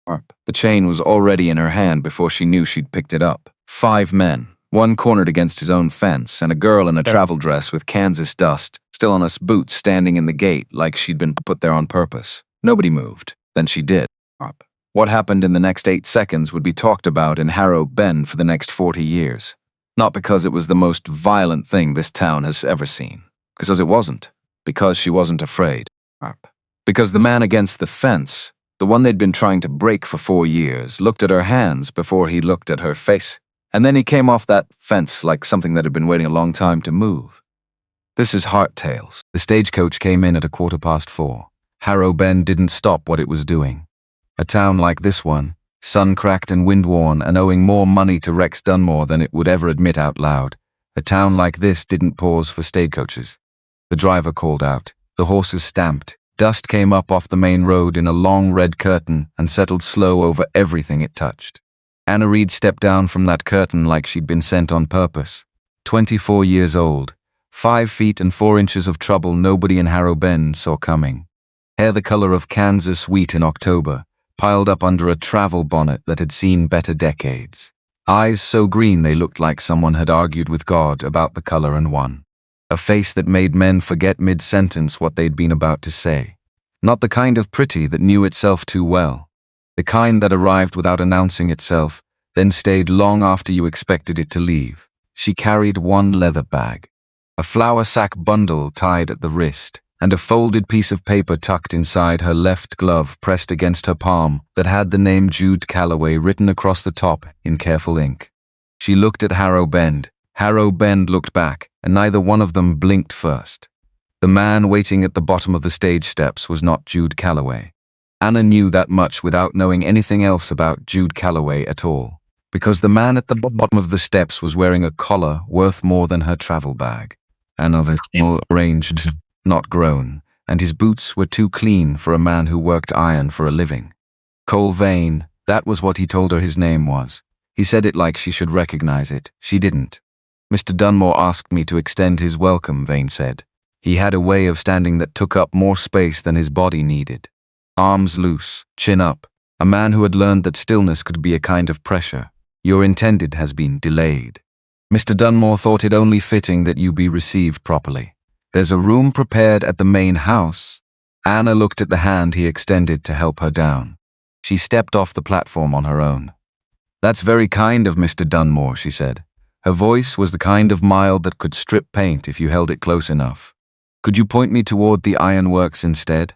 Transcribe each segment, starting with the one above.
The chain was already in her hand before she knew she'd picked it up. 5 men, one cornered against his own fence, and a girl in a travel dress with Kansas dust still on his boots standing in the gate like she'd been put there on purpose. Nobody moved. Then she did. What happened in the next 8 seconds would be talked about in Harrow Bend for the next 40 years. Not because it was the most violent thing this town has ever seen. Because it wasn't. Because she wasn't afraid. Because the man against the fence, the one they'd been trying to break for 4 years, looked at her hands before he looked at her face. And then he came off that fence like something that had been waiting a long time to move. This is Heart Tales. The stagecoach came in at 4:15. Harrow Bend didn't stop what it was doing. A town like this one, sun-cracked and wind-worn and owing more money to Rex Dunmore than it would ever admit out loud, a town like this didn't pause for stagecoaches. The driver called out. The horses stamped. Dust came up off the main road in a long red curtain and settled slow over everything it touched. Anna Reed stepped down from that curtain like she'd been sent on purpose. 24 years old, 5 feet and 4 inches of trouble nobody in Harrow Bend saw coming. Hair the color of Kansas wheat in October, piled up under a travel bonnet that had seen better decades. Eyes so green they looked like someone had argued with God about the color and won. A face that made men forget mid-sentence what they'd been about to say. Not the kind of pretty that knew itself too well. The kind that arrived without announcing itself, then stayed long after you expected it to leave. She carried one leather bag, a flour sack bundle tied at the wrist, and a folded piece of paper tucked inside her left glove pressed against her palm that had the name Jude Callaway written across the top in careful ink. She looked at Harrow Bend. Harrow Bend looked back, and neither one of them blinked first. The man waiting at the bottom of the stage steps was not Jude Callaway. Anna knew that much without knowing anything else about Jude Callaway at all, because the man at the bottom of the steps was wearing a collar worth more than her travel bag, and of it more arranged, not grown, and his boots were too clean for a man who worked iron for a living. Cole Vane, that was what he told her his name was. He said it like she should recognize it. She didn't. Mr. Dunmore asked me to extend his welcome, Vane said. He had a way of standing that took up more space than his body needed. Arms loose, chin up, a man who had learned that stillness could be a kind of pressure. Your intended has been delayed. Mr. Dunmore thought it only fitting that you be received properly. There's a room prepared at the main house. Anna looked at the hand he extended to help her down. She stepped off the platform on her own. That's very kind of Mr. Dunmore, she said. Her voice was the kind of mild that could strip paint if you held it close enough. Could you point me toward the Ironworks instead?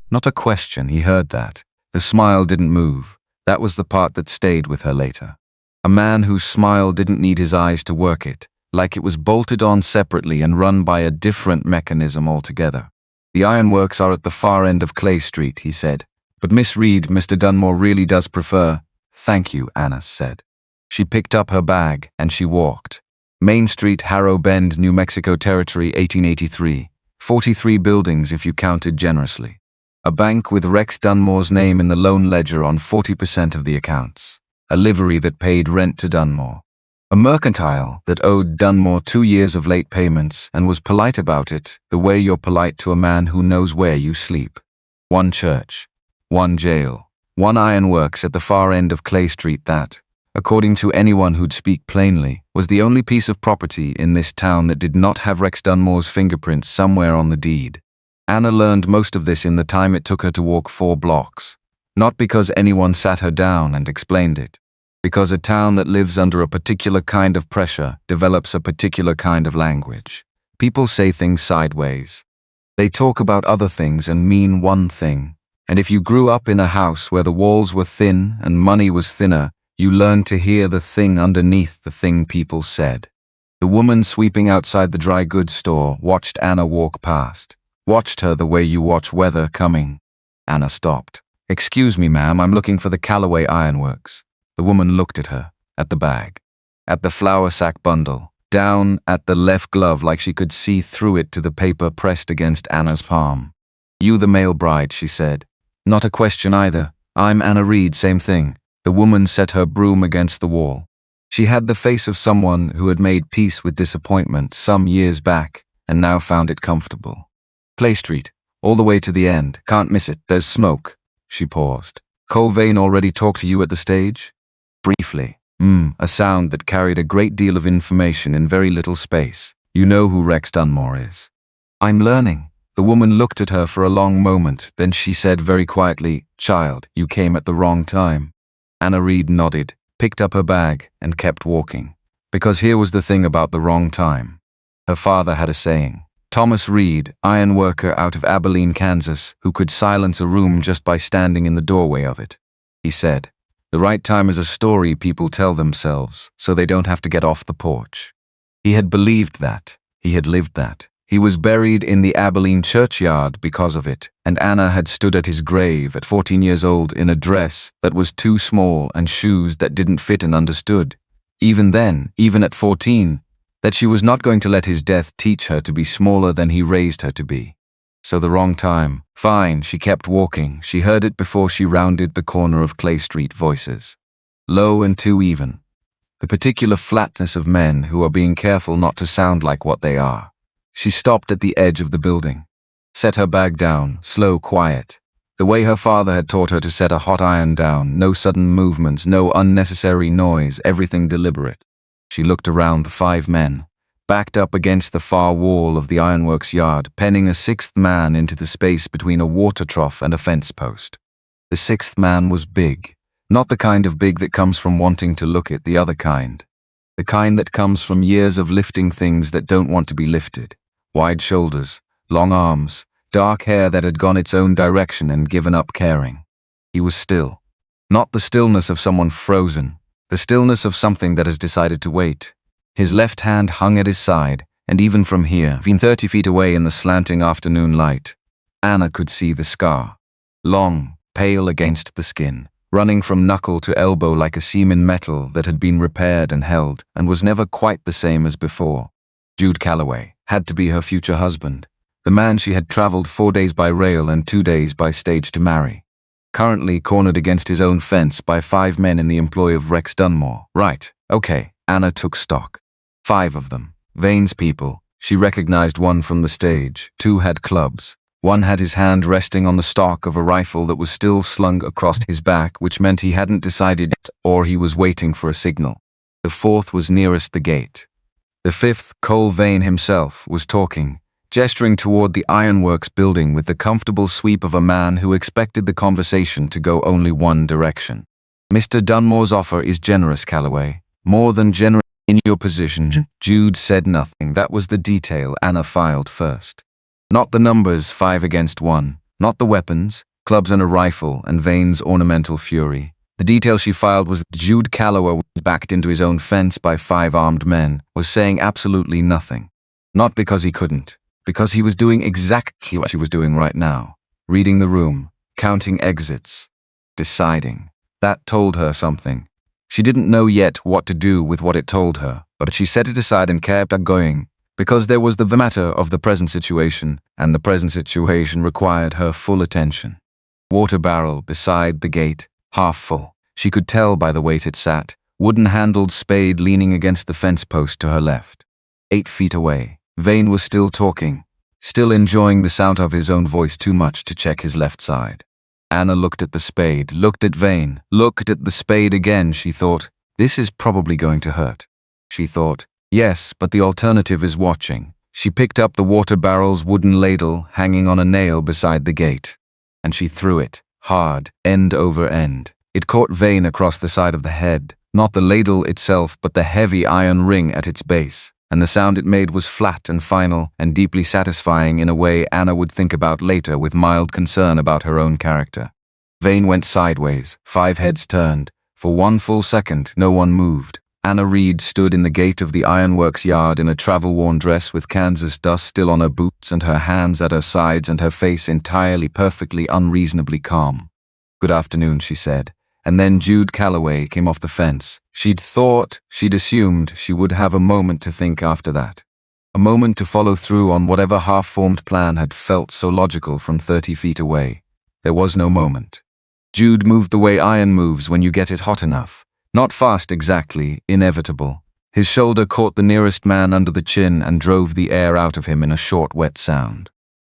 Not a question, he heard that. The smile didn't move. That was the part that stayed with her later. A man whose smile didn't need his eyes to work it, like it was bolted on separately and run by a different mechanism altogether. The Ironworks are at the far end of Clay Street, he said. But Miss Reed, Mr. Dunmore really does prefer. Thank you, Anna said. She picked up her bag, and she walked. Main Street, Harrow Bend, New Mexico Territory, 1883. 43 buildings if you counted generously. A bank with Rex Dunmore's name in the loan ledger on 40% of the accounts. A livery that paid rent to Dunmore. A mercantile that owed Dunmore 2 years of late payments and was polite about it, the way you're polite to a man who knows where you sleep. One church. One jail. One Ironworks at the far end of Clay Street that, according to anyone who'd speak plainly, was the only piece of property in this town that did not have Rex Dunmore's fingerprints somewhere on the deed. Anna learned most of this in the time it took her to walk 4 blocks. Not because anyone sat her down and explained it. Because a town that lives under a particular kind of pressure develops a particular kind of language. People say things sideways. They talk about other things and mean one thing. And if you grew up in a house where the walls were thin and money was thinner, you learned to hear the thing underneath the thing people said. The woman sweeping outside the dry goods store watched Anna walk past. Watched her the way you watch weather coming. Anna stopped. Excuse me, ma'am, I'm looking for the Callaway Ironworks. The woman looked at her, at the bag, at the flour sack bundle, down at the left glove like she could see through it to the paper pressed against Anna's palm. You the male bride, she said. Not a question either. I'm Anna Reed, same thing. The woman set her broom against the wall. She had the face of someone who had made peace with disappointment some years back and now found it comfortable. Clay Street, all the way to the end. Can't miss it. There's smoke. She paused. Colvane already talked to you at the stage? Briefly. A sound that carried a great deal of information in very little space. You know who Rex Dunmore is. I'm learning. The woman looked at her for a long moment, then she said very quietly, "Child, you came at the wrong time." Anna Reed nodded, picked up her bag, and kept walking. Because here was the thing about the wrong time. Her father had a saying. Thomas Reed, iron worker out of Abilene, Kansas, who could silence a room just by standing in the doorway of it. He said, "The right time is a story people tell themselves, so they don't have to get off the porch." He had believed that. He had lived that. He was buried in the Abilene churchyard because of it, and Anna had stood at his grave at 14 years old in a dress that was too small and shoes that didn't fit, and understood, even then, even at 14, that she was not going to let his death teach her to be smaller than he raised her to be. So the wrong time. Fine, she kept walking. She heard it before she rounded the corner of Clay Street. Voices. Low and too even. The particular flatness of men who are being careful not to sound like what they are. She stopped at the edge of the building. Set her bag down, slow, quiet. The way her father had taught her to set a hot iron down, no sudden movements, no unnecessary noise, everything deliberate. She looked around the 5 men, backed up against the far wall of the Ironworks yard, penning a 6th man into the space between a water trough and a fence post. The 6th man was big, not the kind of big that comes from wanting to look it, the other kind. The kind that comes from years of lifting things that don't want to be lifted. Wide shoulders, long arms, dark hair that had gone its own direction and given up caring. He was still. Not the stillness of someone frozen, the stillness of something that has decided to wait. His left hand hung at his side, and even from here, 30 feet away in the slanting afternoon light, Anna could see the scar. Long, pale against the skin, running from knuckle to elbow like a seam in metal that had been repaired and held, and was never quite the same as before. Jude Callaway had to be her future husband, the man she had traveled 4 days by rail and 2 days by stage to marry. Currently cornered against his own fence by 5 men in the employ of Rex Dunmore. Right, okay, Anna took stock. 5 of them. Vane's people. She recognized one from the stage. 2 had clubs. One had his hand resting on the stock of a rifle that was still slung across his back, which meant he hadn't decided yet, or he was waiting for a signal. The 4th was nearest the gate. The 5th, Cole Vane himself, was talking, gesturing toward the Ironworks building with the comfortable sweep of a man who expected the conversation to go only one direction. "Mr. Dunmore's offer is generous, Callaway. More than generous in your position." Jude said nothing. That was the detail Anna filed first. Not the numbers, 5 against 1. Not the weapons, clubs and a rifle, and Vane's ornamental fury. The detail she filed was that Jude Callaway was backed into his own fence by 5 armed men, was saying absolutely nothing. Not because he couldn't, because he was doing exactly what she was doing right now. Reading the room, counting exits, deciding. That told her something. She didn't know yet what to do with what it told her, but she set it aside and kept going, because there was the matter of the present situation, and the present situation required her full attention. Water barrel beside the gate, half full. She could tell by the weight it sat, wooden-handled spade leaning against the fence post to her left. 8 feet away, Vane was still talking, still enjoying the sound of his own voice too much to check his left side. Anna looked at the spade, looked at Vane, looked at the spade again. She thought, this is probably going to hurt. She thought, yes, but the alternative is watching. She picked up the water barrel's wooden ladle hanging on a nail beside the gate, and she threw it. Hard, end over end. It caught Vane across the side of the head, not the ladle itself but the heavy iron ring at its base, and the sound it made was flat and final and deeply satisfying in a way Anna would think about later with mild concern about her own character. Vane went sideways, 5 heads turned. For 1 full second, no one moved. Anna Reed stood in the gate of the Ironworks yard in a travel-worn dress with Kansas dust still on her boots and her hands at her sides and her face entirely perfectly unreasonably calm. "Good afternoon," she said, and then Jude Callaway came off the fence. She'd assumed she would have a moment to think after that. A moment to follow through on whatever half-formed plan had felt so logical from 30 feet away. There was no moment. Jude moved the way iron moves when you get it hot enough. Not fast exactly, inevitable. His shoulder caught the nearest man under the chin and drove the air out of him in a short, wet sound.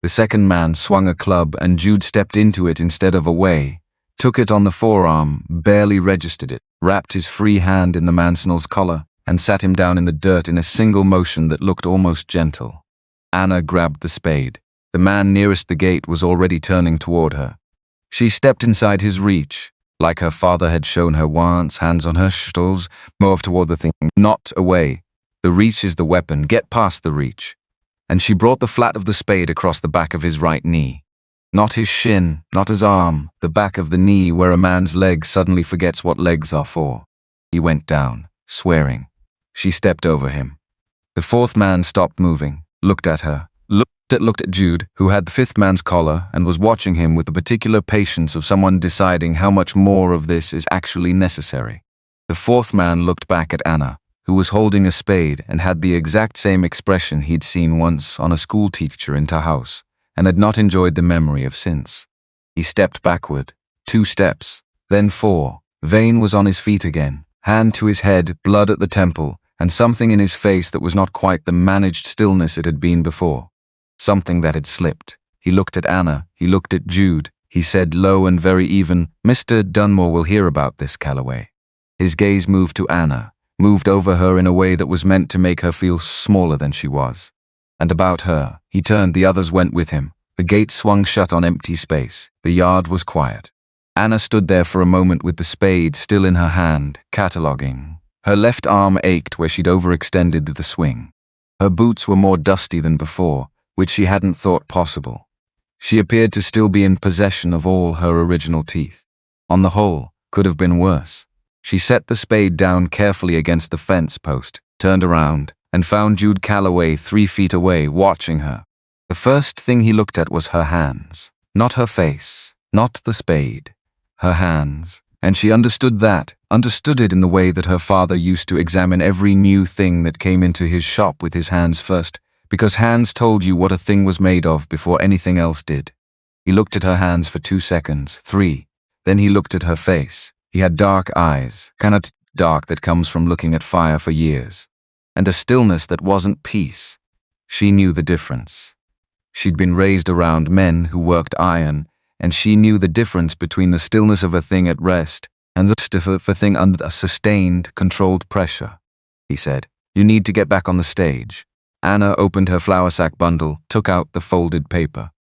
The second man swung a club and Jude stepped into it instead of away, took it on the forearm, barely registered it, wrapped his free hand in the Mansenal's collar, and sat him down in the dirt in a single motion that looked almost gentle. Anna grabbed the spade. The man nearest the gate was already turning toward her. She stepped inside his reach, like her father had shown her once, hands on her shoulders, move toward the thing, not away. The reach is the weapon, get past the reach. And she brought the flat of the spade across the back of his right knee. Not his shin, not his arm, the back of the knee where a man's leg suddenly forgets what legs are for. He went down, swearing. She stepped over him. The fourth man stopped moving, looked at her, looked at Jude, who had the fifth man's collar and was watching him with the particular patience of someone deciding how much more of this is actually necessary. The fourth man looked back at Anna, who was holding a spade and had the exact same expression he'd seen once on a school teacher in Courthouse, and had not enjoyed the memory of since. He stepped backward, 2 steps, then 4. Vane was on his feet again, hand to his head, blood at the temple, and something in his face that was not quite the managed stillness it had been before. Something that had slipped. He looked at Anna, he looked at Jude. He said low and very even, "Mr. Dunmore will hear about this, Callaway." His gaze moved to Anna, moved over her in a way that was meant to make her feel smaller than she was. And about her, he turned, the others went with him. The gate swung shut on empty space. The yard was quiet. Anna stood there for a moment with the spade still in her hand, cataloguing. Her left arm ached where she'd overextended the swing. Her boots were more dusty than before, which she hadn't thought possible. She appeared to still be in possession of all her original teeth. On the whole, could have been worse. She set the spade down carefully against the fence post, turned around, and found Jude Callaway 3 feet away, watching her. The first thing he looked at was her hands. Not her face, not the spade. Her hands. And she understood it in the way that her father used to examine every new thing that came into his shop with his hands first, because hands told you what a thing was made of before anything else did. He looked at her hands for 2 seconds, 3. Then he looked at her face. He had dark eyes, kind of dark that comes from looking at fire for years, and a stillness that wasn't peace. She knew the difference. She'd been raised around men who worked iron, and she knew the difference between the stillness of a thing at rest and the stiff of a thing under a sustained, controlled pressure. He said, "You need to get back on the stage." Anna opened her flour sack bundle, took out the folded paper,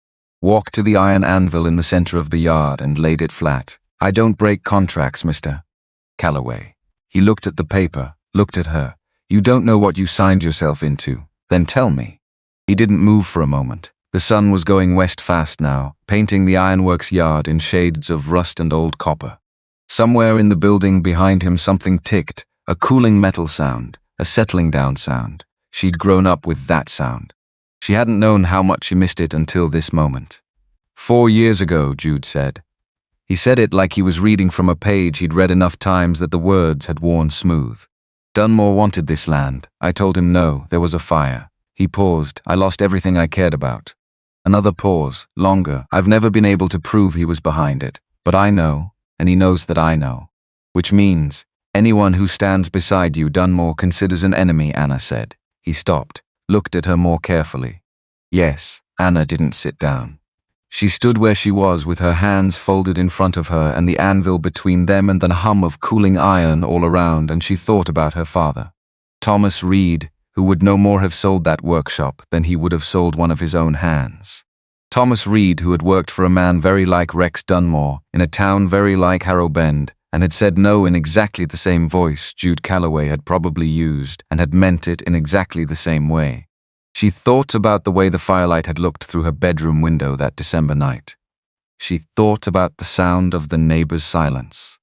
walked to the iron anvil in the center of the yard and laid it flat. "I don't break contracts, Mr. Callaway." He looked at the paper, looked at her. "You don't know what you signed yourself into. Then tell me." He didn't move for a moment. The sun was going west fast now, painting the Ironworks yard in shades of rust and old copper. Somewhere in the building behind him something ticked, a cooling metal sound, a settling down sound. She'd grown up with that sound. She hadn't known how much she missed it until this moment. 4 years ago, Jude said. He said it like he was reading from a page he'd read enough times that the words had worn smooth. "Dunmore wanted this land. I told him no, there was a fire." He paused. "I lost everything I cared about." Another pause, longer. "I've never been able to prove he was behind it, but I know, and he knows that I know. Which means, anyone who stands beside you, Dunmore considers an enemy," Anna said. He stopped, looked at her more carefully. Yes, Anna didn't sit down. She stood where she was with her hands folded in front of her and the anvil between them and the hum of cooling iron all around, and she thought about her father. Thomas Reed, who would no more have sold that workshop than he would have sold one of his own hands. Thomas Reed, who had worked for a man very like Rex Dunmore, in a town very like Harrow Bend, and had said no in exactly the same voice Jude Callaway had probably used, and had meant it in exactly the same way. She thought about the way the firelight had looked through her bedroom window that December night. She thought about the sound of the neighbor's silence.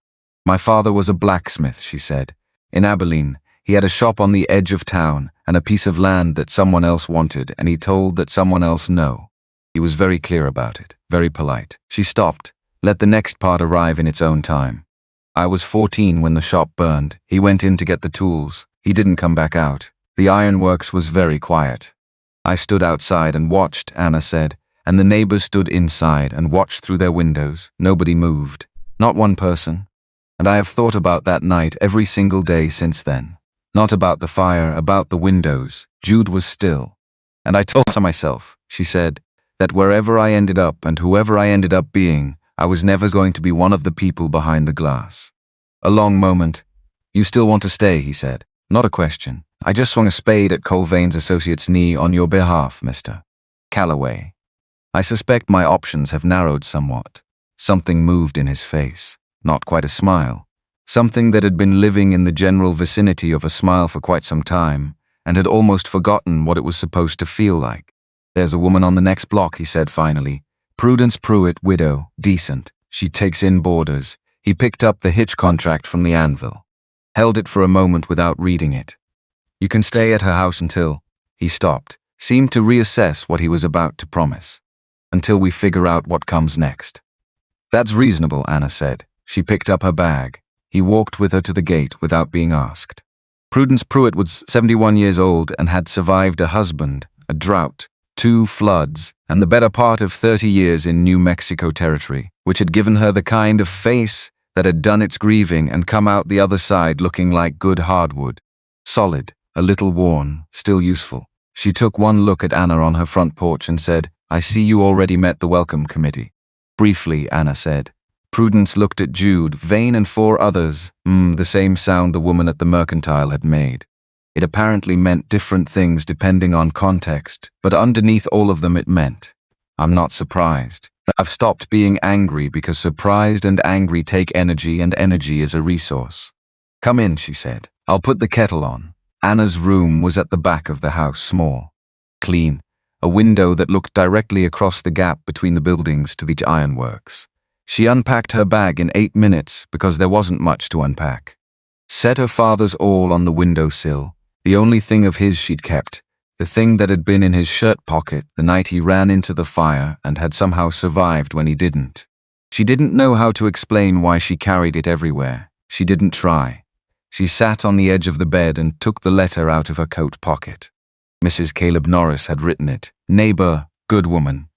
"My father was a blacksmith," she said. "In Abilene, he had a shop on the edge of town and a piece of land that someone else wanted, and he told that someone else no. He was very clear about it, very polite." She stopped, let the next part arrive in its own time. "I was 14 when the shop burned. He went in to get the tools. He didn't come back out. The Ironworks was very quiet. I stood outside and watched," Anna said, "and the neighbors stood inside and watched through their windows. Nobody moved. Not one person. And I have thought about that night every single day since then. Not about the fire, about the windows." Jude was still. "And I told myself," she said, "that wherever I ended up and whoever I ended up being, I was never going to be one of the people behind the glass. A long moment. You still want to stay, he said. Not a question. I just swung a spade at Colvane's associate's knee on your behalf, Mr. Callaway. I suspect my options have narrowed somewhat. Something moved in his face. Not quite a smile. Something that had been living in the general vicinity of a smile for quite some time, and had almost forgotten what it was supposed to feel like. There's a woman on the next block, he said finally. Prudence Pruitt, widow, decent. She takes in boarders. He picked up the hitch contract from the anvil. Held it for a moment without reading it. You can stay at her house until... He stopped, seemed to reassess what he was about to promise. Until we figure out what comes next. That's reasonable, Anna said. She picked up her bag. He walked with her to the gate without being asked. Prudence Pruitt was 71 years old and had survived a husband, a drought, 2 floods, and the better part of 30 years in New Mexico territory, which had given her the kind of face that had done its grieving and come out the other side looking like good hardwood. Solid, a little worn, still useful. She took one look at Anna on her front porch and said, I see you already met the welcome committee. Briefly, Anna said. Prudence looked at Jude, Vane and 4 others. The same sound the woman at the mercantile had made. It apparently meant different things depending on context, but underneath all of them it meant, I'm not surprised. I've stopped being angry because surprised and angry take energy and energy is a resource. Come in, she said. I'll put the kettle on. Anna's room was at the back of the house, small, clean, a window that looked directly across the gap between the buildings to the Ironworks. She unpacked her bag in 8 minutes because there wasn't much to unpack. Set her father's awl on the windowsill, the only thing of his she'd kept, the thing that had been in his shirt pocket the night he ran into the fire and had somehow survived when he didn't. She didn't know how to explain why she carried it everywhere. She didn't try. She sat on the edge of the bed and took the letter out of her coat pocket. Mrs. Caleb Norris had written it. Neighbor, good woman.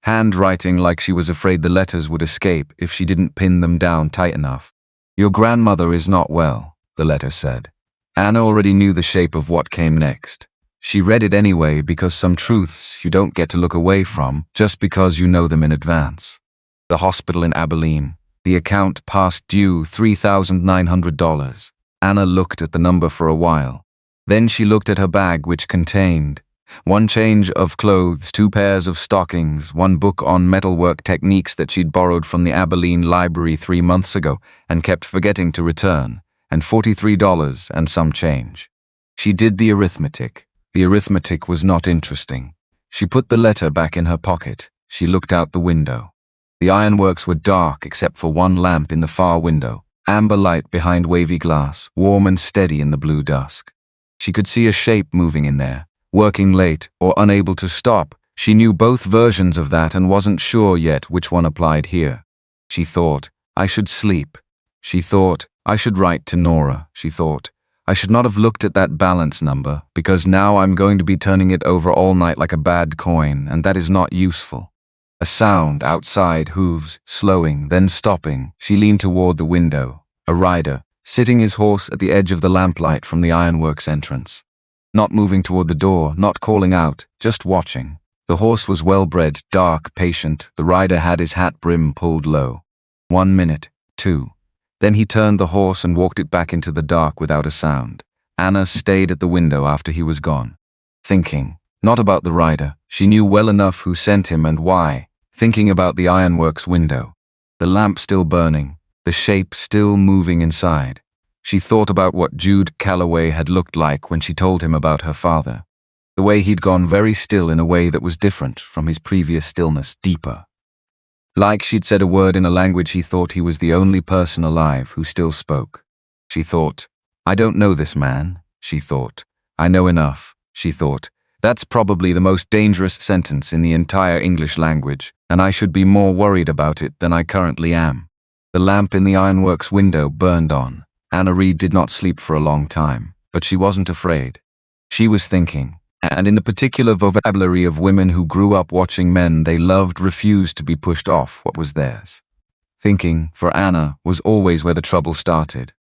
Handwriting like she was afraid the letters would escape if she didn't pin them down tight enough. Your grandmother is not well, the letter said. Anna already knew the shape of what came next. She read it anyway because some truths you don't get to look away from just because you know them in advance. The hospital in Abilene. The account past due $3,900. Anna looked at the number for a while. Then she looked at her bag, which contained 1 change of clothes, 2 pairs of stockings, 1 book on metalwork techniques that she'd borrowed from the Abilene library 3 months ago and kept forgetting to return, and $43 and some change. She did the arithmetic. The arithmetic was not interesting. She put the letter back in her pocket. She looked out the window. The Ironworks were dark except for 1 lamp in the far window, amber light behind wavy glass, warm and steady in the blue dusk. She could see a shape moving in there, working late or unable to stop. She knew both versions of that and wasn't sure yet which one applied here. She thought, I should sleep. She thought, I should write to Nora. She thought, I should not have looked at that balance number because now I'm going to be turning it over all night like a bad coin, and that is not useful. A sound outside, hooves, slowing, then stopping. She leaned toward the window. A rider, sitting his horse at the edge of the lamplight from the Ironworks entrance. Not moving toward the door, not calling out, just watching. The horse was well-bred, dark, patient. The rider had his hat brim pulled low. 1 minute, 2. Then he turned the horse and walked it back into the dark without a sound. Anna stayed at the window after he was gone. Thinking, not about the rider. She knew well enough who sent him and why. Thinking about the Ironworks window. The lamp still burning. The shape still moving inside. She thought about what Jude Callaway had looked like when she told him about her father. The way he'd gone very still in a way that was different from his previous stillness, deeper. Like she'd said a word in a language he thought he was the only person alive who still spoke. She thought, I don't know this man, she thought. I know enough, she thought. That's probably the most dangerous sentence in the entire English language, and I should be more worried about it than I currently am. The lamp in the Ironworks window burned on. Anna Reed did not sleep for a long time, but she wasn't afraid. She was thinking, and in the particular vocabulary of women who grew up watching men they loved refuse to be pushed off what was theirs. Thinking, for Anna, was always where the trouble started,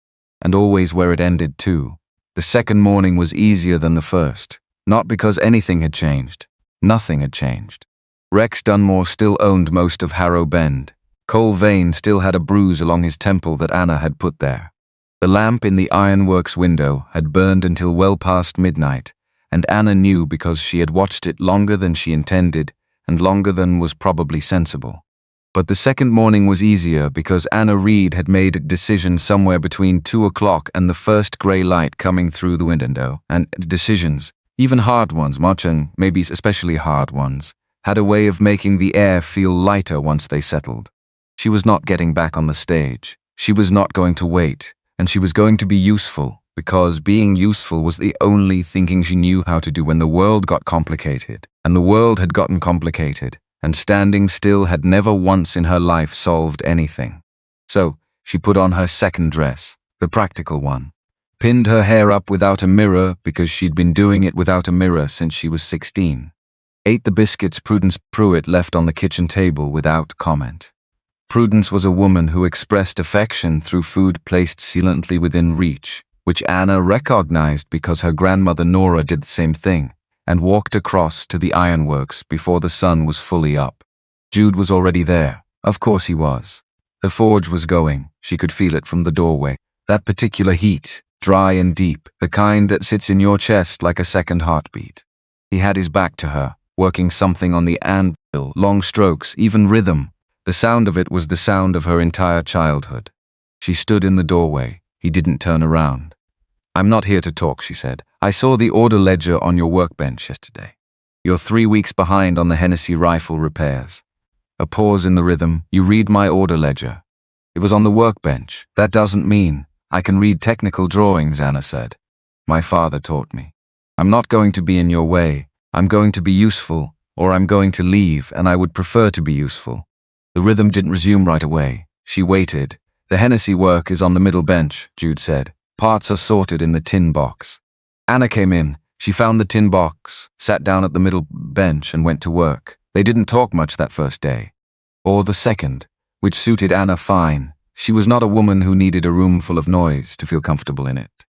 and always where it ended too. The second morning was easier than the first, not because anything had changed. Nothing had changed. Rex Dunmore still owned most of Harrow Bend. Cole Vane still had a bruise along his temple that Anna had put there. The lamp in the Ironworks window had burned until well past midnight, and Anna knew because she had watched it longer than she intended and longer than was probably sensible. But the second morning was easier because Anna Reed had made a decision somewhere between 2 o'clock and the first grey light coming through the window, and decisions, even hard ones, much and maybe especially hard ones, had a way of making the air feel lighter once they settled. She was not getting back on the stage. She was not going to wait, and she was going to be useful, because being useful was the only thinking she knew how to do when the world got complicated, and the world had gotten complicated, and standing still had never once in her life solved anything. So, she put on her second dress, the practical one, pinned her hair up without a mirror because she'd been doing it without a mirror since she was 16, ate the biscuits Prudence Pruitt left on the kitchen table without comment. Prudence was a woman who expressed affection through food placed silently within reach, which Anna recognized because her grandmother Nora did the same thing, and walked across to the Ironworks before the sun was fully up. Jude was already there. Of course he was. The forge was going. She could feel it from the doorway. That particular heat, dry and deep, the kind that sits in your chest like a second heartbeat. He had his back to her, working something on the anvil, long strokes, even rhythm. The sound of it was the sound of her entire childhood. She stood in the doorway. He didn't turn around. "I'm not here to talk," she said. "I saw the order ledger on your workbench yesterday. You're 3 weeks behind on the Hennessy rifle repairs." A pause in the rhythm. "You read my order ledger." "It was on the workbench." "That doesn't mean I can read technical drawings," Anna said. "My father taught me. I'm not going to be in your way. I'm going to be useful, or I'm going to leave, and I would prefer to be useful." The rhythm didn't resume right away. She waited. "The Hennessy work is on the middle bench," Jude said. "Parts are sorted in the tin box." Anna came in. She found the tin box, sat down at the middle bench and went to work. They didn't talk much that first day. Or the second, which suited Anna fine. She was not a woman who needed a room full of noise to feel comfortable in it.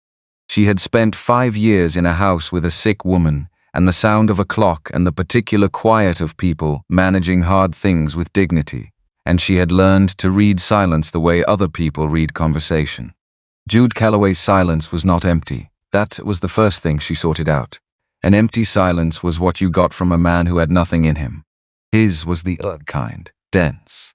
She had spent 5 years in a house with a sick woman, and the sound of a clock and the particular quiet of people managing hard things with dignity, and she had learned to read silence the way other people read conversation. Jude Callaway's silence was not empty. That was the first thing she sorted out. An empty silence was what you got from a man who had nothing in him. His was the kind, dense.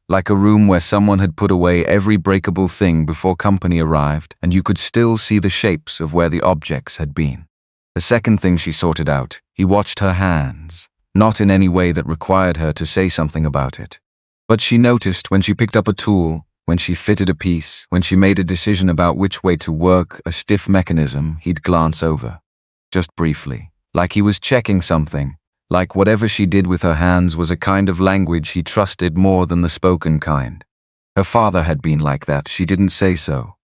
Like a room where someone had put away every breakable thing before company arrived, and you could still see the shapes of where the objects had been. The second thing she sorted out, he watched her hands, not in any way that required her to say something about it. But she noticed when she picked up a tool, when she fitted a piece, when she made a decision about which way to work a stiff mechanism, he'd glance over. Just briefly, like he was checking something, like whatever she did with her hands was a kind of language he trusted more than the spoken kind. Her father had been like that, she didn't say so.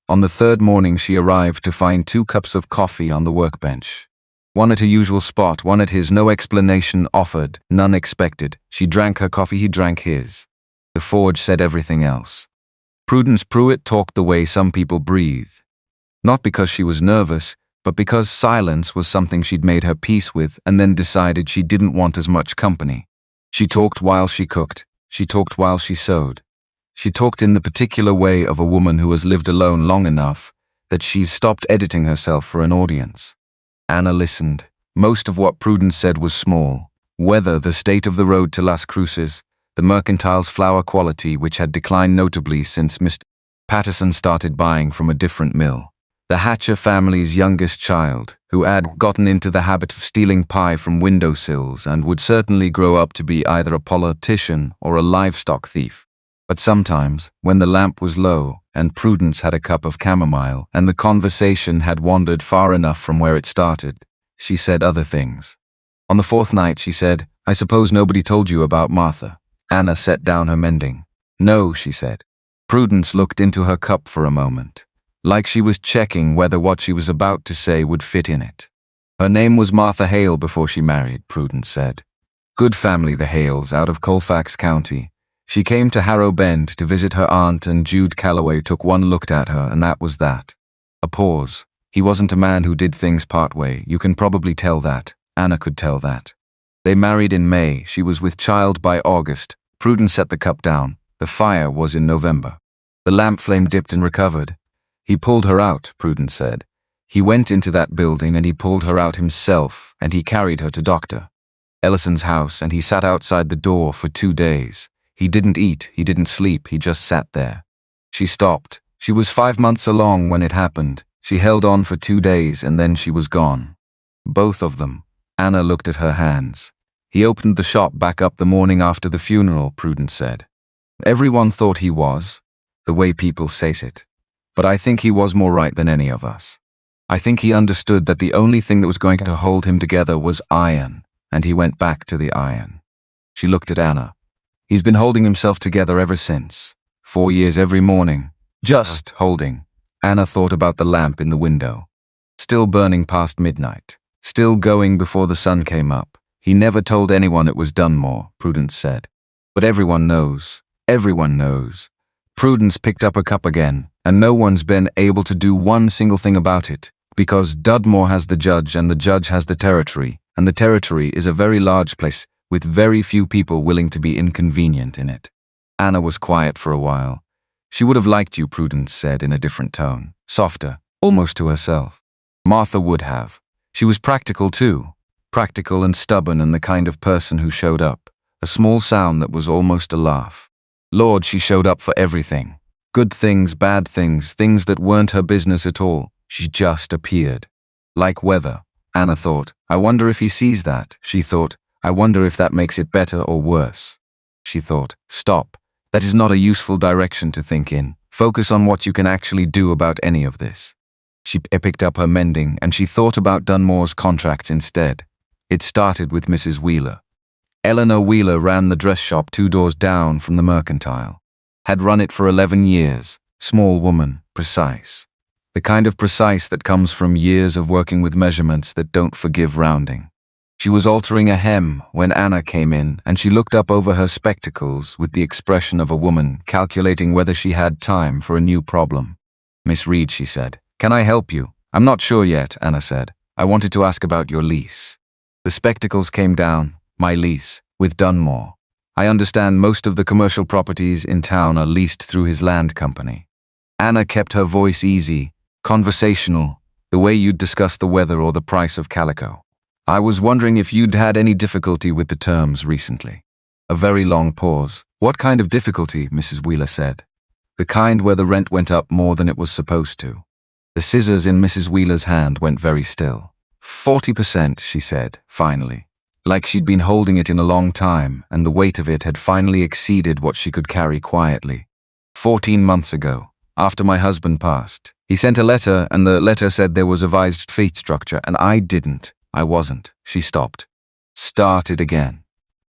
On the third morning she arrived to find 2 cups of coffee on the workbench. One at her usual spot, one at his, no explanation offered, none expected. She drank her coffee, he drank his. The forge said everything else. Prudence Pruitt talked the way some people breathe. Not because she was nervous, but because silence was something she'd made her peace with and then decided she didn't want as much company. She talked while she cooked. She talked while she sewed. She talked in the particular way of a woman who has lived alone long enough that she's stopped editing herself for an audience. Anna listened. Most of what Prudence said was small. Weather, the state of the road to Las Cruces, the mercantile's flour quality, which had declined notably since Mr. Patterson started buying from a different mill. The Hatcher family's youngest child, who had gotten into the habit of stealing pie from windowsills and would certainly grow up to be either a politician or a livestock thief. But sometimes, when the lamp was low and Prudence had a cup of chamomile and the conversation had wandered far enough from where it started, she said other things. On the 4th night she said, "I suppose nobody told you about Martha." Anna set down her mending. "No," she said. Prudence looked into her cup for a moment, like she was checking whether what she was about to say would fit in it. "Her name was Martha Hale before she married," Prudence said. "Good family, the Hales, out of Colfax County. She came to Harrow Bend to visit her aunt, and Jude Callaway took one look at her, and that was that." A pause. He wasn't a man who did things partway. You can probably tell that. Anna could tell that. They married in May. She was with child by August. Prudence set the cup down. The fire was in November. The lamp flame dipped and recovered. He pulled her out, Prudence said. He went into that building and he pulled her out himself, and he carried her to Dr. Ellison's house, and he sat outside the door for 2 days. He didn't eat, he didn't sleep, he just sat there. She stopped. She was 5 months along when it happened. She held on for 2 days and then she was gone. Both of them. Anna looked at her hands. He opened the shop back up the morning after the funeral, Prudence said. Everyone thought he was, the way people says it. But I think he was more right than any of us. I think he understood that the only thing that was going to hold him together was iron, and he went back to the iron. She looked at Anna. He's been holding himself together ever since. 4 years every morning. Just holding. Anna thought about the lamp in the window. Still burning past midnight. Still going before the sun came up. He never told anyone it was Dunmore, Prudence said. But everyone knows. Everyone knows. Prudence picked up a cup again, and no one's been able to do one single thing about it, because Dunmore has the judge and the judge has the territory, and the territory is a very large place with very few people willing to be inconvenient in it. Anna was quiet for a while. She would have liked you, Prudence said in a different tone, softer, almost to herself. Martha would have. She was practical too. Practical and stubborn and the kind of person who showed up. A small sound that was almost a laugh. Lord, she showed up for everything. Good things, bad things, things that weren't her business at all. She just appeared. Like weather, Anna thought. I wonder if he sees that. She thought, I wonder if that makes it better or worse. She thought, stop. That is not a useful direction to think in. Focus on what you can actually do about any of this. She picked up her mending and she thought about Dunmore's contracts instead. It started with Mrs. Wheeler. Eleanor Wheeler ran the dress shop 2 doors down from the mercantile. Had run it for 11 years. Small woman, precise. The kind of precise that comes from years of working with measurements that don't forgive rounding. She was altering a hem when Anna came in, and she looked up over her spectacles with the expression of a woman calculating whether she had time for a new problem. Miss Reed, she said, can I help you? I'm not sure yet, Anna said. I wanted to ask about your lease. The spectacles came down. My lease, with Dunmore. I understand most of the commercial properties in town are leased through his land company. Anna kept her voice easy, conversational, the way you'd discuss the weather or the price of calico. I was wondering if you'd had any difficulty with the terms recently. A very long pause. What kind of difficulty, Mrs. Wheeler said. The kind where the rent went up more than it was supposed to. The scissors in Mrs. Wheeler's hand went very still. 40%, she said, finally. Like she'd been holding it in a long time, and the weight of it had finally exceeded what she could carry quietly. 14 months ago, after my husband passed, he sent a letter, and the letter said there was a vised fee structure, and I didn't. I wasn't. She stopped. Started again.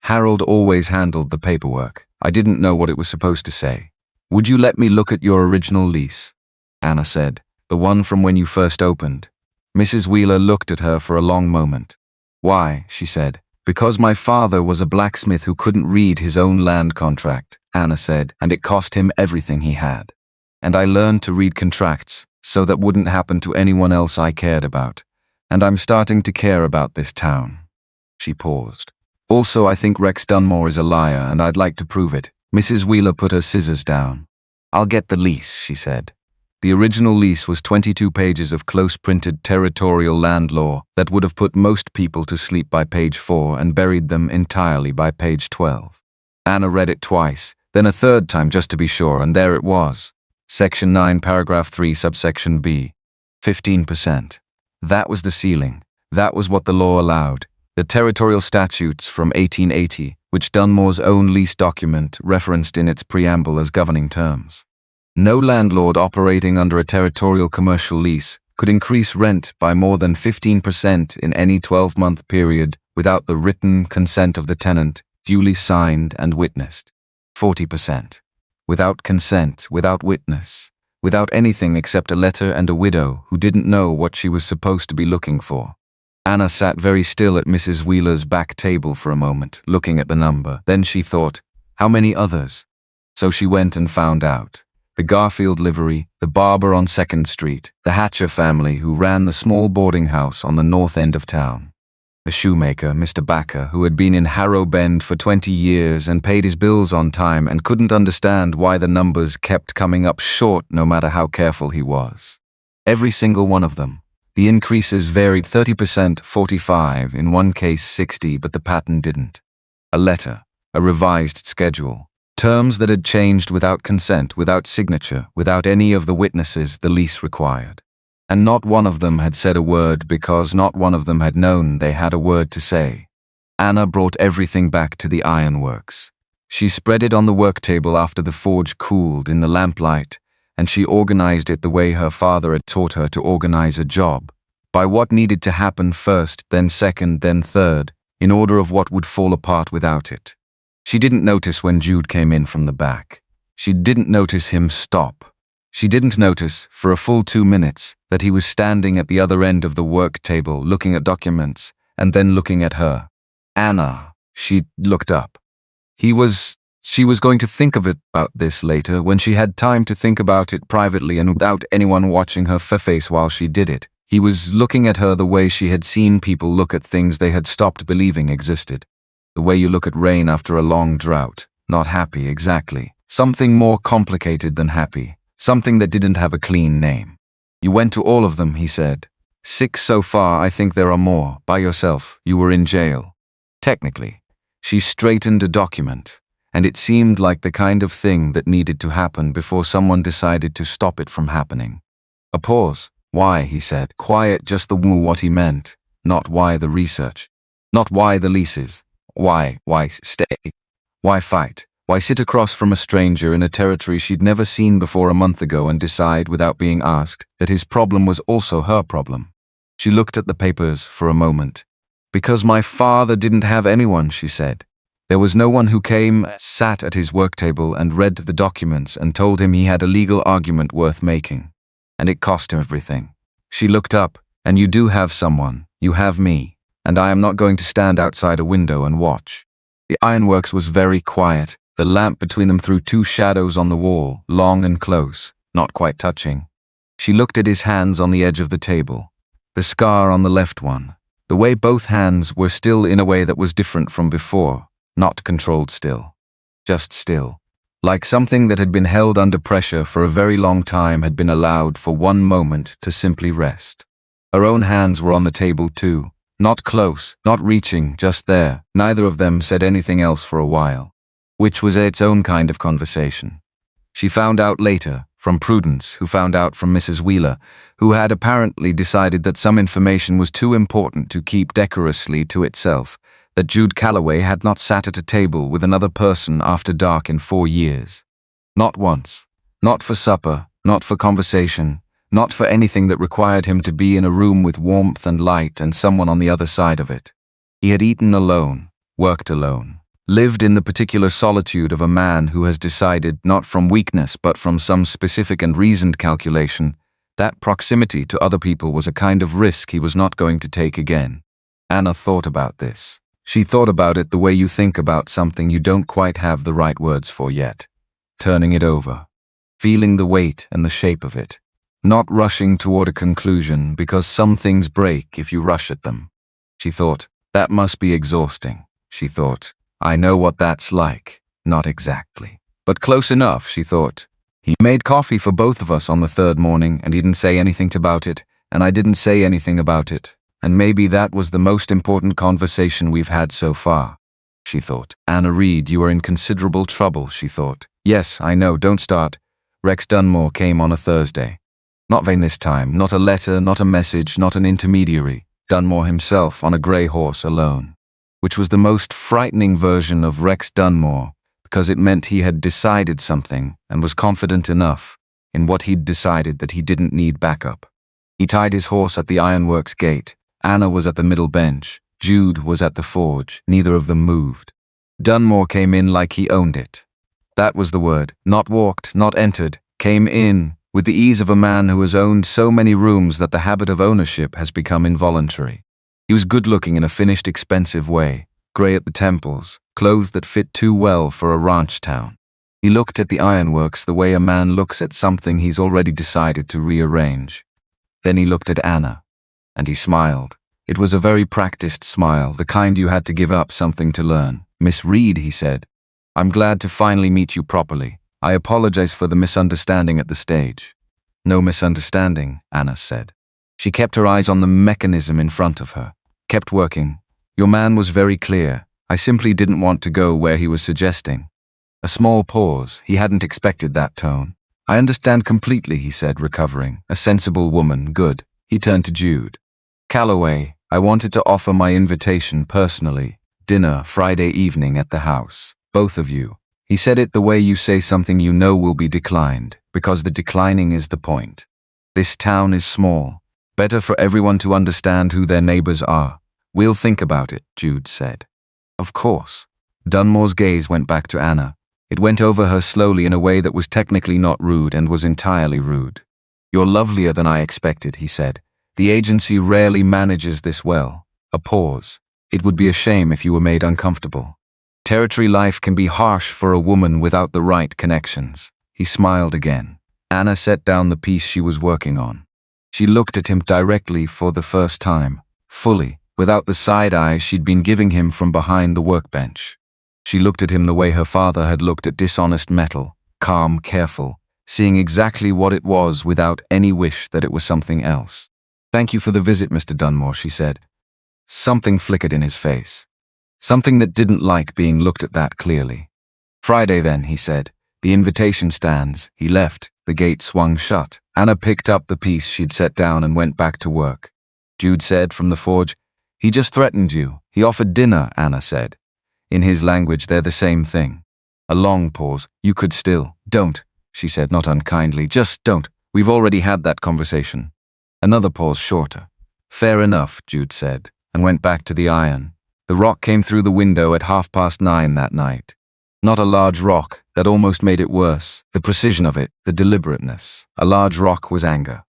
Harold always handled the paperwork. I didn't know what it was supposed to say. Would you let me look at your original lease? Anna said, the one from when you first opened. Mrs. Wheeler looked at her for a long moment. Why, she said. Because my father was a blacksmith who couldn't read his own land contract, Anna said, and it cost him everything he had. And I learned to read contracts, so that wouldn't happen to anyone else I cared about. And I'm starting to care about this town. She paused. Also, I think Rex Dunmore is a liar, and I'd like to prove it. Mrs. Wheeler put her scissors down. I'll get the lease, she said. The original lease was 22 pages of close-printed territorial land law that would have put most people to sleep by page 4 and buried them entirely by page 12. Anna read it twice, then a third time just to be sure, and there it was. Section 9, paragraph 3, subsection B. 15%. That was the ceiling. That was what the law allowed. The territorial statutes from 1880, which Dunmore's own lease document referenced in its preamble as governing terms. No landlord operating under a territorial commercial lease could increase rent by more than 15% in any 12-month period without the written consent of the tenant, duly signed and witnessed. 40%. Without consent, without witness, without anything except a letter and a widow who didn't know what she was supposed to be looking for. Anna sat very still at Mrs. Wheeler's back table for a moment, looking at the number. Then she thought, how many others? So she went and found out. The Garfield livery, the barber on 2nd Street, the Hatcher family who ran the small boarding house on the north end of town. The shoemaker, Mr. Backer, who had been in Harrow Bend for 20 years and paid his bills on time and couldn't understand why the numbers kept coming up short no matter how careful he was. Every single one of them. The increases varied 30%, 45%, in one case 60%, but the pattern didn't. A letter, a revised schedule, terms that had changed without consent, without signature, without any of the witnesses the lease required. And not one of them had said a word because not one of them had known they had a word to say. Anna brought everything back to the Ironworks. She spread it on the work table after the forge cooled in the lamplight, and she organized it the way her father had taught her to organize a job, by what needed to happen first, then second, then third, in order of what would fall apart without it. She didn't notice when Jude came in from the back. She didn't notice him stop. She didn't notice, for a full 2 minutes, that he was standing at the other end of the work table looking at documents and then looking at her. Anna, she looked up. She was going to think about this later when she had time to think about it privately and without anyone watching her face while she did it. He was looking at her the way she had seen people look at things they had stopped believing existed. The way you look at rain after a long drought. Not happy, exactly. Something more complicated than happy. Something that didn't have a clean name. You went to all of them, he said. 6 so far, I think there are more. By yourself, you were in jail. Technically. She straightened a document, and it seemed like the kind of thing that needed to happen before someone decided to stop it from happening. A pause. Why, he said. Quiet, just the what he meant. Not why the research. Not why the leases. Why stay? Why fight? Why sit across from a stranger in a territory she'd never seen before a month ago and decide, without being asked, that his problem was also her problem? She looked at the papers for a moment. Because my father didn't have anyone, she said. There was no one who came, sat at his work table and read the documents and told him he had a legal argument worth making. And it cost him everything. She looked up. And you do have someone. You have me. And I am not going to stand outside a window and watch. The Ironworks was very quiet. The lamp between them threw 2 shadows on the wall, long and close, not quite touching. She looked at his hands on the edge of the table. The scar on the left one. The way both hands were still in a way that was different from before, not controlled still. Just still. Like something that had been held under pressure for a very long time had been allowed for one moment to simply rest. Her own hands were on the table too. Not close, not reaching, just there. Neither of them said anything else for a while. Which was its own kind of conversation. She found out later, from Prudence, who found out from Mrs. Wheeler, who had apparently decided that some information was too important to keep decorously to itself, that Jude Callaway had not sat at a table with another person after dark in 4 years. Not once. Not for supper, not for conversation, not for anything that required him to be in a room with warmth and light and someone on the other side of it. He had eaten alone, worked alone. Lived in the particular solitude of a man who has decided, not from weakness but from some specific and reasoned calculation, that proximity to other people was a kind of risk he was not going to take again. Anna thought about this. She thought about it the way you think about something you don't quite have the right words for yet. Turning it over. Feeling the weight and the shape of it. Not rushing toward a conclusion because some things break if you rush at them. She thought, that must be exhausting. She thought, I know what that's like. Not exactly. But close enough, she thought. He made coffee for both of us on the 3rd morning and he didn't say anything about it, and I didn't say anything about it. And maybe that was the most important conversation we've had so far, she thought. Anna Reed, you are in considerable trouble, she thought. Yes, I know, don't start. Rex Dunmore came on a Thursday. Not vain this time, not a letter, not a message, not an intermediary. Dunmore himself on a grey horse alone. Which was the most frightening version of Rex Dunmore, because it meant he had decided something and was confident enough in what he'd decided that he didn't need backup. He tied his horse at the Ironworks gate. Anna was at the middle bench. Jude was at the forge. Neither of them moved. Dunmore came in like he owned it. That was the word. Not walked, not entered. Came in, with the ease of a man who has owned so many rooms that the habit of ownership has become involuntary. He was good-looking in a finished, expensive way, grey at the temples, clothes that fit too well for a ranch town. He looked at the Ironworks the way a man looks at something he's already decided to rearrange. Then he looked at Anna, and he smiled. It was a very practiced smile, the kind you had to give up something to learn. "Miss Reed," he said, "I'm glad to finally meet you properly. I apologize for the misunderstanding at the stage." "No misunderstanding," Anna said. She kept her eyes on the mechanism in front of her, kept working. "Your man was very clear. I simply didn't want to go where he was suggesting." A small pause. He hadn't expected that tone. "I understand completely," he said, recovering. "A sensible woman, good." He turned to Jude. "Callaway, I wanted to offer my invitation personally. Dinner Friday evening at the house. Both of you." He said it the way you say something you know will be declined, because the declining is the point. "This town is small. Better for everyone to understand who their neighbors are. We'll think about it," Jude said. "Of course." Dunmore's gaze went back to Anna. It went over her slowly in a way that was technically not rude and was entirely rude. "You're lovelier than I expected," he said. "The agency rarely manages this well." A pause. "It would be a shame if you were made uncomfortable. Territory life can be harsh for a woman without the right connections." He smiled again. Anna set down the piece she was working on. She looked at him directly for the first time, fully, without the side eyes she'd been giving him from behind the workbench. She looked at him the way her father had looked at dishonest metal, calm, careful, seeing exactly what it was without any wish that it was something else. "Thank you for the visit, Mr. Dunmore," she said. Something flickered in his face. Something that didn't like being looked at that clearly. "Friday then," he said. "The invitation stands." He left. The gate swung shut. Anna picked up the piece she'd set down and went back to work. Jude said from the forge, "He just threatened you. He offered dinner," Anna said. "In his language, they're the same thing." A long pause. "You could still." "Don't," she said, not unkindly. "Just don't. We've already had that conversation." Another pause, shorter. "Fair enough," Jude said, and went back to the iron. The rock came through the window at 9:30 that night. Not a large rock, that almost made it worse. The precision of it, the deliberateness. A large rock was anger.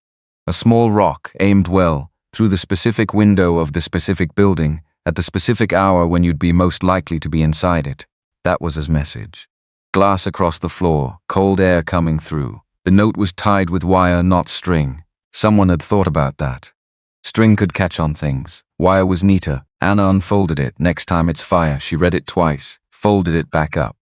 A small rock, aimed well, through the specific window of the specific building, at the specific hour when you'd be most likely to be inside it. That was his message. Glass across the floor, cold air coming through. The note was tied with wire, not string. Someone had thought about that. String could catch on things. Wire was neater. Anna unfolded it. "Next time it's fire." She read it twice, folded it back up.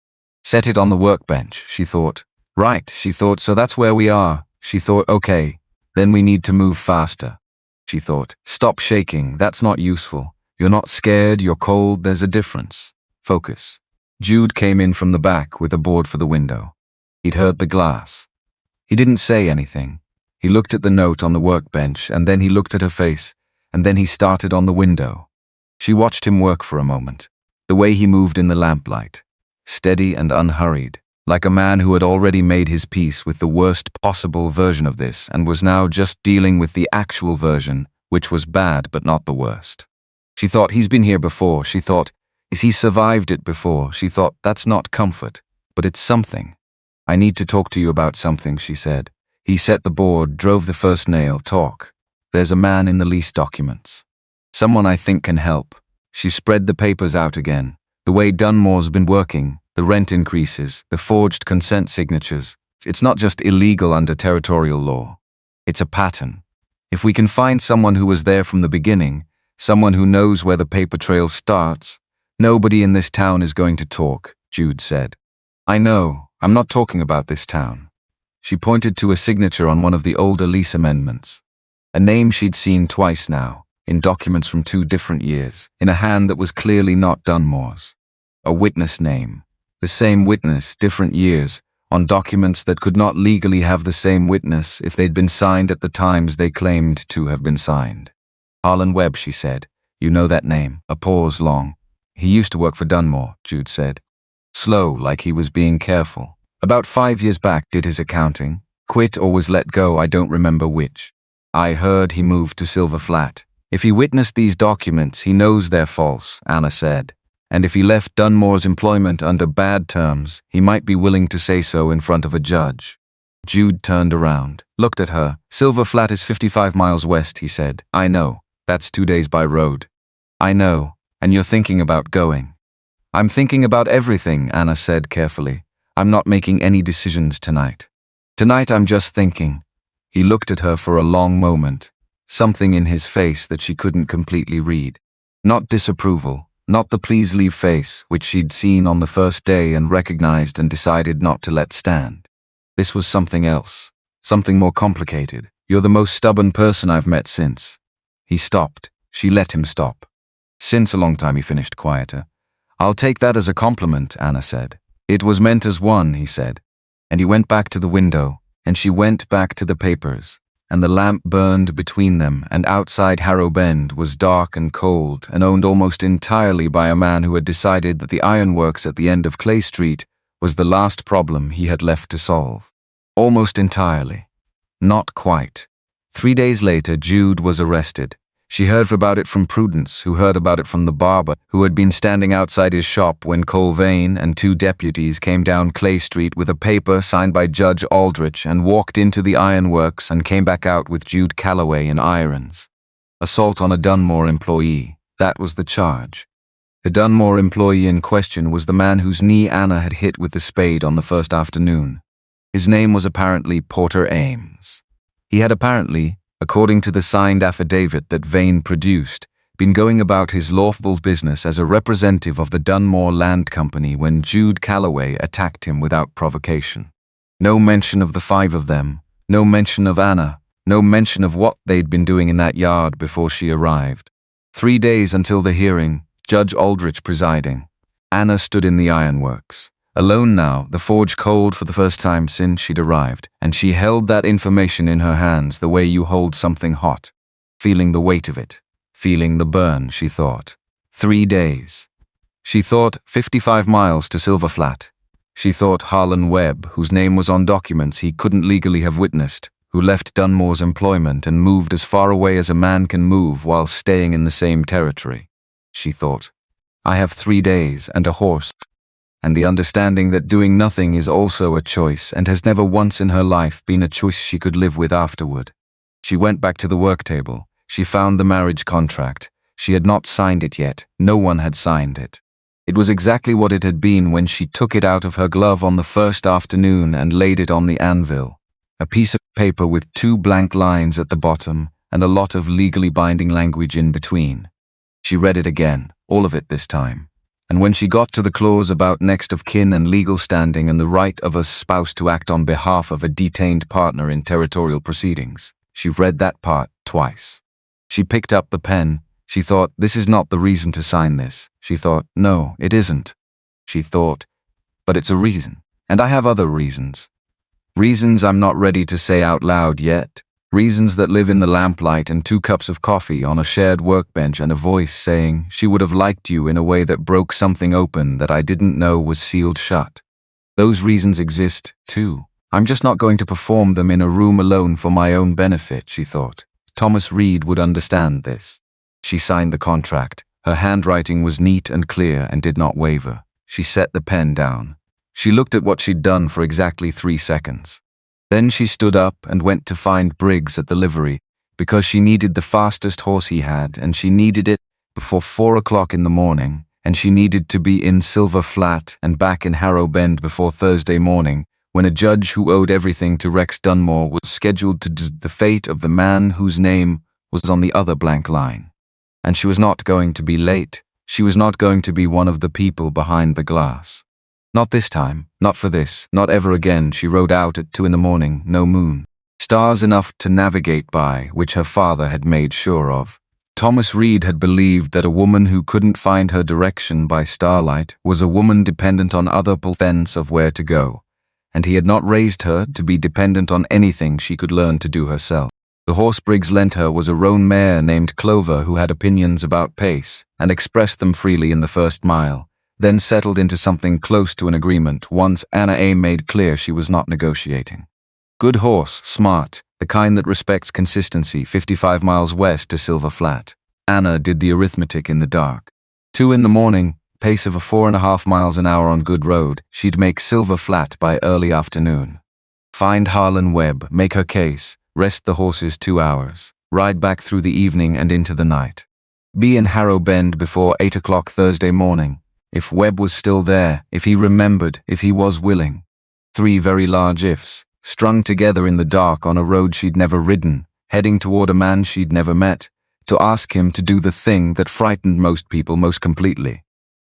"Set it on the workbench," she thought. "Right," she thought, "so that's where we are." She thought, "Okay, then we need to move faster." She thought, "Stop shaking, that's not useful. You're not scared, you're cold, there's a difference. Focus." Jude came in from the back with a board for the window. He'd heard the glass. He didn't say anything. He looked at the note on the workbench, and then he looked at her face, and then he started on the window. She watched him work for a moment, the way he moved in the lamplight, steady and unhurried, like a man who had already made his peace with the worst possible version of this and was now just dealing with the actual version, which was bad but not the worst. She thought, he's been here before. She thought, is he survived it before? She thought, that's not comfort, but it's something. "I need to talk to you about something," she said. He set the board, drove the first nail. "Talk. There's a man in the lease documents. Someone I think can help." She spread the papers out again. The way Dunmore's been working, the rent increases, the forged consent signatures. It's not just illegal under territorial law. It's a pattern. If we can find someone who was there from the beginning, someone who knows where the paper trail starts, nobody in this town is going to talk, Jude said. "I know. I'm not talking about this town." She pointed to a signature on one of the older lease amendments. A name she'd seen twice now, in documents from 2 different years, in a hand that was clearly not Dunmore's. A witness name. The same witness, different years, on documents that could not legally have the same witness if they'd been signed at the times they claimed to have been signed. "Harlan Webb," she said. "You know that name." A pause long. "He used to work for Dunmore," Jude said. Slow, like he was being careful. "About 5 years back, did his accounting. Quit or was let go, I don't remember which. I heard he moved to Silver Flat. If he witnessed these documents, he knows they're false," Anna said. "And if he left Dunmore's employment under bad terms, he might be willing to say so in front of a judge." Jude turned around, looked at her. "Silver Flat is 55 miles west," he said. "I know. That's 2 days by road." "I know. And you're thinking about going." "I'm thinking about everything," Anna said carefully. "I'm not making any decisions tonight. Tonight I'm just thinking." He looked at her for a long moment. something in his face that she couldn't completely read. Not disapproval, not the please leave face which she'd seen on the first day and recognized and decided not to let stand. This was something else, something more complicated. You're the most stubborn person I've met since. He stopped. She let him stop. Since a long time, he finished quieter. I'll take that as a compliment, Anna said. It was meant as one, he said. And he went back to the window, and she went back to the papers, and the lamp burned between them, and outside Harrow Bend was dark and cold and owned almost entirely by a man who had decided that the Ironworks at the end of Clay Street was the last problem he had left to solve. Almost entirely. Not quite. 3 days later, Jude was arrested. She heard about it from Prudence, who heard about it from the barber, who had been standing outside his shop when Colvane and 2 deputies came down Clay Street with a paper signed by Judge Aldrich and walked into the Ironworks and came back out with Jude Callaway in irons. Assault on a Dunmore employee. That was the charge. The Dunmore employee in question was the man whose knee Anna had hit with the spade on the first afternoon. His name was apparently Porter Ames. He had apparently, according to the signed affidavit that Vane produced, been going about his lawful business as a representative of the Dunmore Land Company when Jude Callaway attacked him without provocation. No mention of the 5 of them, no mention of Anna, no mention of what they'd been doing in that yard before she arrived. 3 days until the hearing, Judge Aldrich presiding. Anna stood in the Ironworks. Alone now, the forge cold for the first time since she'd arrived, and she held that information in her hands the way you hold something hot. Feeling the weight of it. Feeling the burn, she thought. 3 days. She thought 55 miles to Silver Flat. She thought Harlan Webb, whose name was on documents he couldn't legally have witnessed, who left Dunmore's employment and moved as far away as a man can move while staying in the same territory. She thought, I have 3 days and a horse. And the understanding that doing nothing is also a choice and has never once in her life been a choice she could live with afterward. She went back to the work table. She found the marriage contract. She had not signed it yet. No one had signed it. It was exactly what it had been when she took it out of her glove on the first afternoon and laid it on the anvil. A piece of paper with 2 blank lines at the bottom and a lot of legally binding language in between. She read it again, all of it this time. And when she got to the clause about next of kin and legal standing and the right of a spouse to act on behalf of a detained partner in territorial proceedings, she read that part twice. She picked up the pen. She thought, this is not the reason to sign this. She thought, no, it isn't. She thought, but it's a reason, and I have other reasons. Reasons I'm not ready to say out loud yet. Reasons that live in the lamplight and 2 cups of coffee on a shared workbench and a voice saying she would have liked you in a way that broke something open that I didn't know was sealed shut. Those reasons exist, too. I'm just not going to perform them in a room alone for my own benefit, she thought. Thomas Reed would understand this. She signed the contract. Her handwriting was neat and clear and did not waver. She set the pen down. She looked at what she'd done for exactly 3 seconds. Then she stood up and went to find Briggs at the livery, because she needed the fastest horse he had, and she needed it before 4 o'clock in the morning, and she needed to be in Silver Flat and back in Harrow Bend before Thursday morning, when a judge who owed everything to Rex Dunmore was scheduled to the fate of the man whose name was on the other blank line. And she was not going to be late. She was not going to be one of the people behind the glass. Not this time, not for this, not ever again. She rode out at 2 in the morning, no moon. Stars enough to navigate by, which her father had made sure of. Thomas Reed had believed that a woman who couldn't find her direction by starlight was a woman dependent on other people's sense of where to go, and he had not raised her to be dependent on anything she could learn to do herself. The horse Briggs lent her was a roan mare named Clover who had opinions about pace and expressed them freely in the first mile, then settled into something close to an agreement once Anna A. made clear she was not negotiating. Good horse, smart, the kind that respects consistency, 55 miles west to Silver Flat. Anna did the arithmetic in the dark. 2 in the morning, pace of a 4.5 miles an hour on good road, she'd make Silver Flat by early afternoon. Find Harlan Webb, make her case, rest the horses 2 hours, ride back through the evening and into the night. Be in Harrow Bend before 8 o'clock Thursday morning. If Webb was still there, if he remembered, if he was willing. 3 very large ifs, strung together in the dark on a road she'd never ridden, heading toward a man she'd never met, to ask him to do the thing that frightened most people most completely.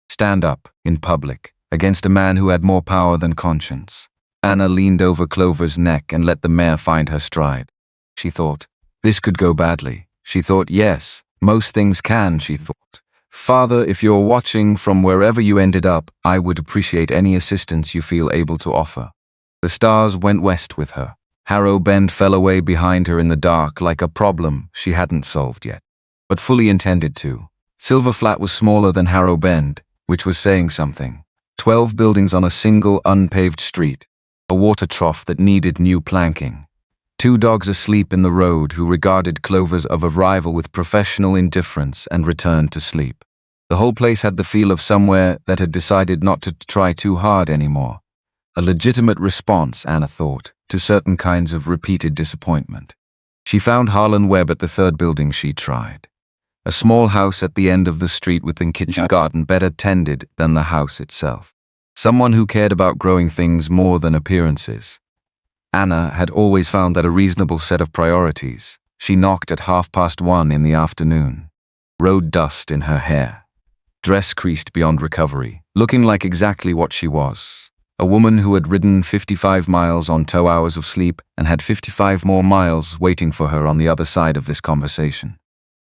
Stand up, in public, against a man who had more power than conscience. Anna leaned over Clover's neck and let the mare find her stride. She thought, this could go badly. She thought, yes, most things can, she thought. Father, if you're watching from wherever you ended up, I would appreciate any assistance you feel able to offer. The stars went west with her. Harrow Bend fell away behind her in the dark like a problem she hadn't solved yet, but fully intended to. Silver Flat was smaller than Harrow Bend, which was saying something. 12 buildings on a single unpaved street. A water trough that needed new planking. 2 dogs asleep in the road who regarded Clover's arrival with professional indifference and returned to sleep. The whole place had the feel of somewhere that had decided not to try too hard anymore. A legitimate response, Anna thought, to certain kinds of repeated disappointment. She found Harlan Webb at the 3rd building she tried. A small house at the end of the street with a kitchen garden better tended than the house itself. Someone who cared about growing things more than appearances. Anna had always found that a reasonable set of priorities. She knocked at 1:30 in the afternoon. Road dust in her hair. Dress creased beyond recovery, looking like exactly what she was. A woman who had ridden 55 miles on 2 hours of sleep and had 55 more miles waiting for her on the other side of this conversation.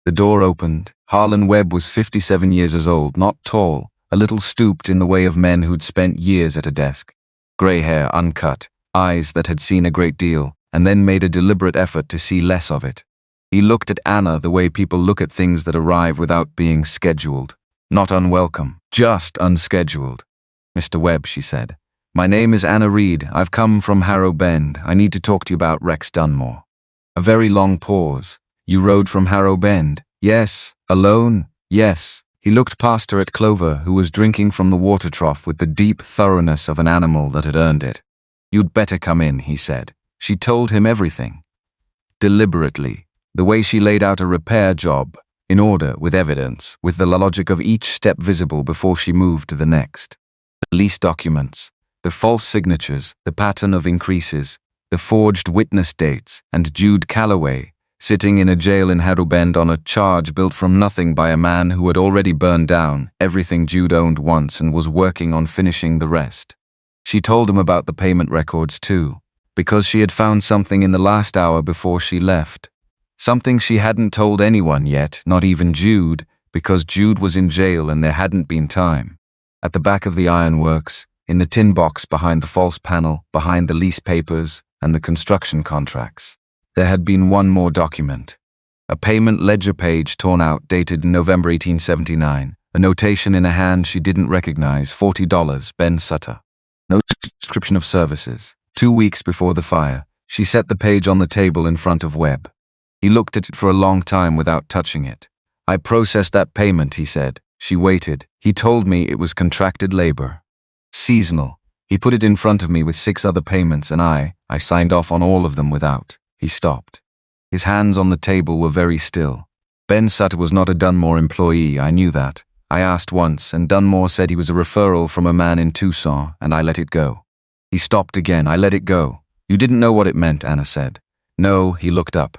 The door opened. Harlan Webb was 57 years old, not tall, a little stooped in the way of men who'd spent years at a desk. Gray hair uncut, eyes that had seen a great deal, and then made a deliberate effort to see less of it. He looked at Anna the way people look at things that arrive without being scheduled. Not unwelcome, just unscheduled. Mr. Webb, she said. My name is Anna Reed. I've come from Harrow Bend. I need to talk to you about Rex Dunmore. A very long pause. You rode from Harrow Bend? Yes. Alone? Yes. He looked past her at Clover, who was drinking from the water trough with the deep thoroughness of an animal that had earned it. You'd better come in, he said. She told him everything. Deliberately, the way she laid out a repair job, in order, with evidence, with the logic of each step visible before she moved to the next. The lease documents, the false signatures, the pattern of increases, the forged witness dates, and Jude Callaway, sitting in a jail in Harrow Bend on a charge built from nothing by a man who had already burned down everything Jude owned once and was working on finishing the rest. She told him about the payment records too, because she had found something in the last hour before she left. Something she hadn't told anyone yet, not even Jude, because Jude was in jail and there hadn't been time. At the back of the Ironworks, in the tin box behind the false panel, behind the lease papers and the construction contracts, there had been one more document. A payment ledger page torn out, dated November 1879, a notation in a hand she didn't recognize, $40, Ben Sutter. No description of services. 2 weeks before the fire, she set the page on the table in front of Webb. He looked at it for a long time without touching it. I processed that payment, he said. She waited. He told me it was contracted labor. Seasonal. He put it in front of me with 6 other payments and I signed off on all of them without. He stopped. His hands on the table were very still. Ben Sutter was not a Dunmore employee, I knew that. I asked once, and Dunmore said he was a referral from a man in Tucson, and I let it go. He stopped again. I let it go. You didn't know what it meant, Anna said. No, he looked up.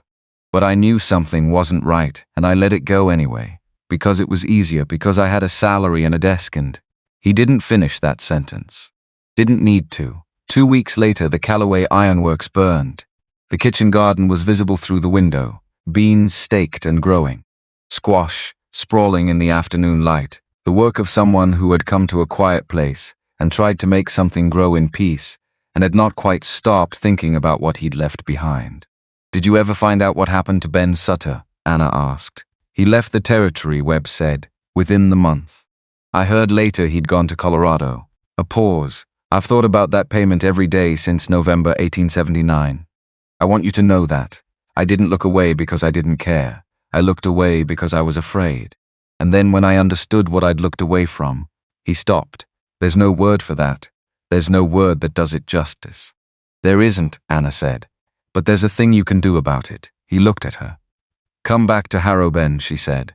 But I knew something wasn't right, and I let it go anyway. Because it was easier, because I had a salary and a desk and... He didn't finish that sentence. Didn't need to. 2 weeks later, the Callaway Ironworks burned. The kitchen garden was visible through the window, beans staked and growing. Squash, sprawling in the afternoon light, the work of someone who had come to a quiet place and tried to make something grow in peace and had not quite stopped thinking about what he'd left behind. Did you ever find out what happened to Ben Sutter? Anna asked. He left the territory, Webb said, within the month. I heard later he'd gone to Colorado. A pause. I've thought about that payment every day since November 1879. I want you to know that. I didn't look away because I didn't care. I looked away because I was afraid. And then when I understood what I'd looked away from, he stopped. There's no word for that. There's no word that does it justice. There isn't, Anna said. But there's a thing you can do about it. He looked at her. Come back to Harrow Bend, she said.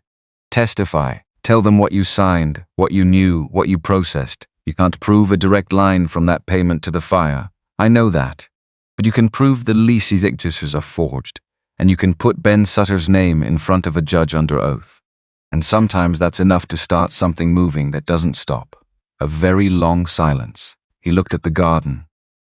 Testify. Tell them what you signed, what you knew, what you processed. You can't prove a direct line from that payment to the fire. I know that. But you can prove the lease signatures are forged. and you can put Ben Sutter's name in front of a judge under oath. And sometimes that's enough to start something moving that doesn't stop. A very long silence. He looked at the garden.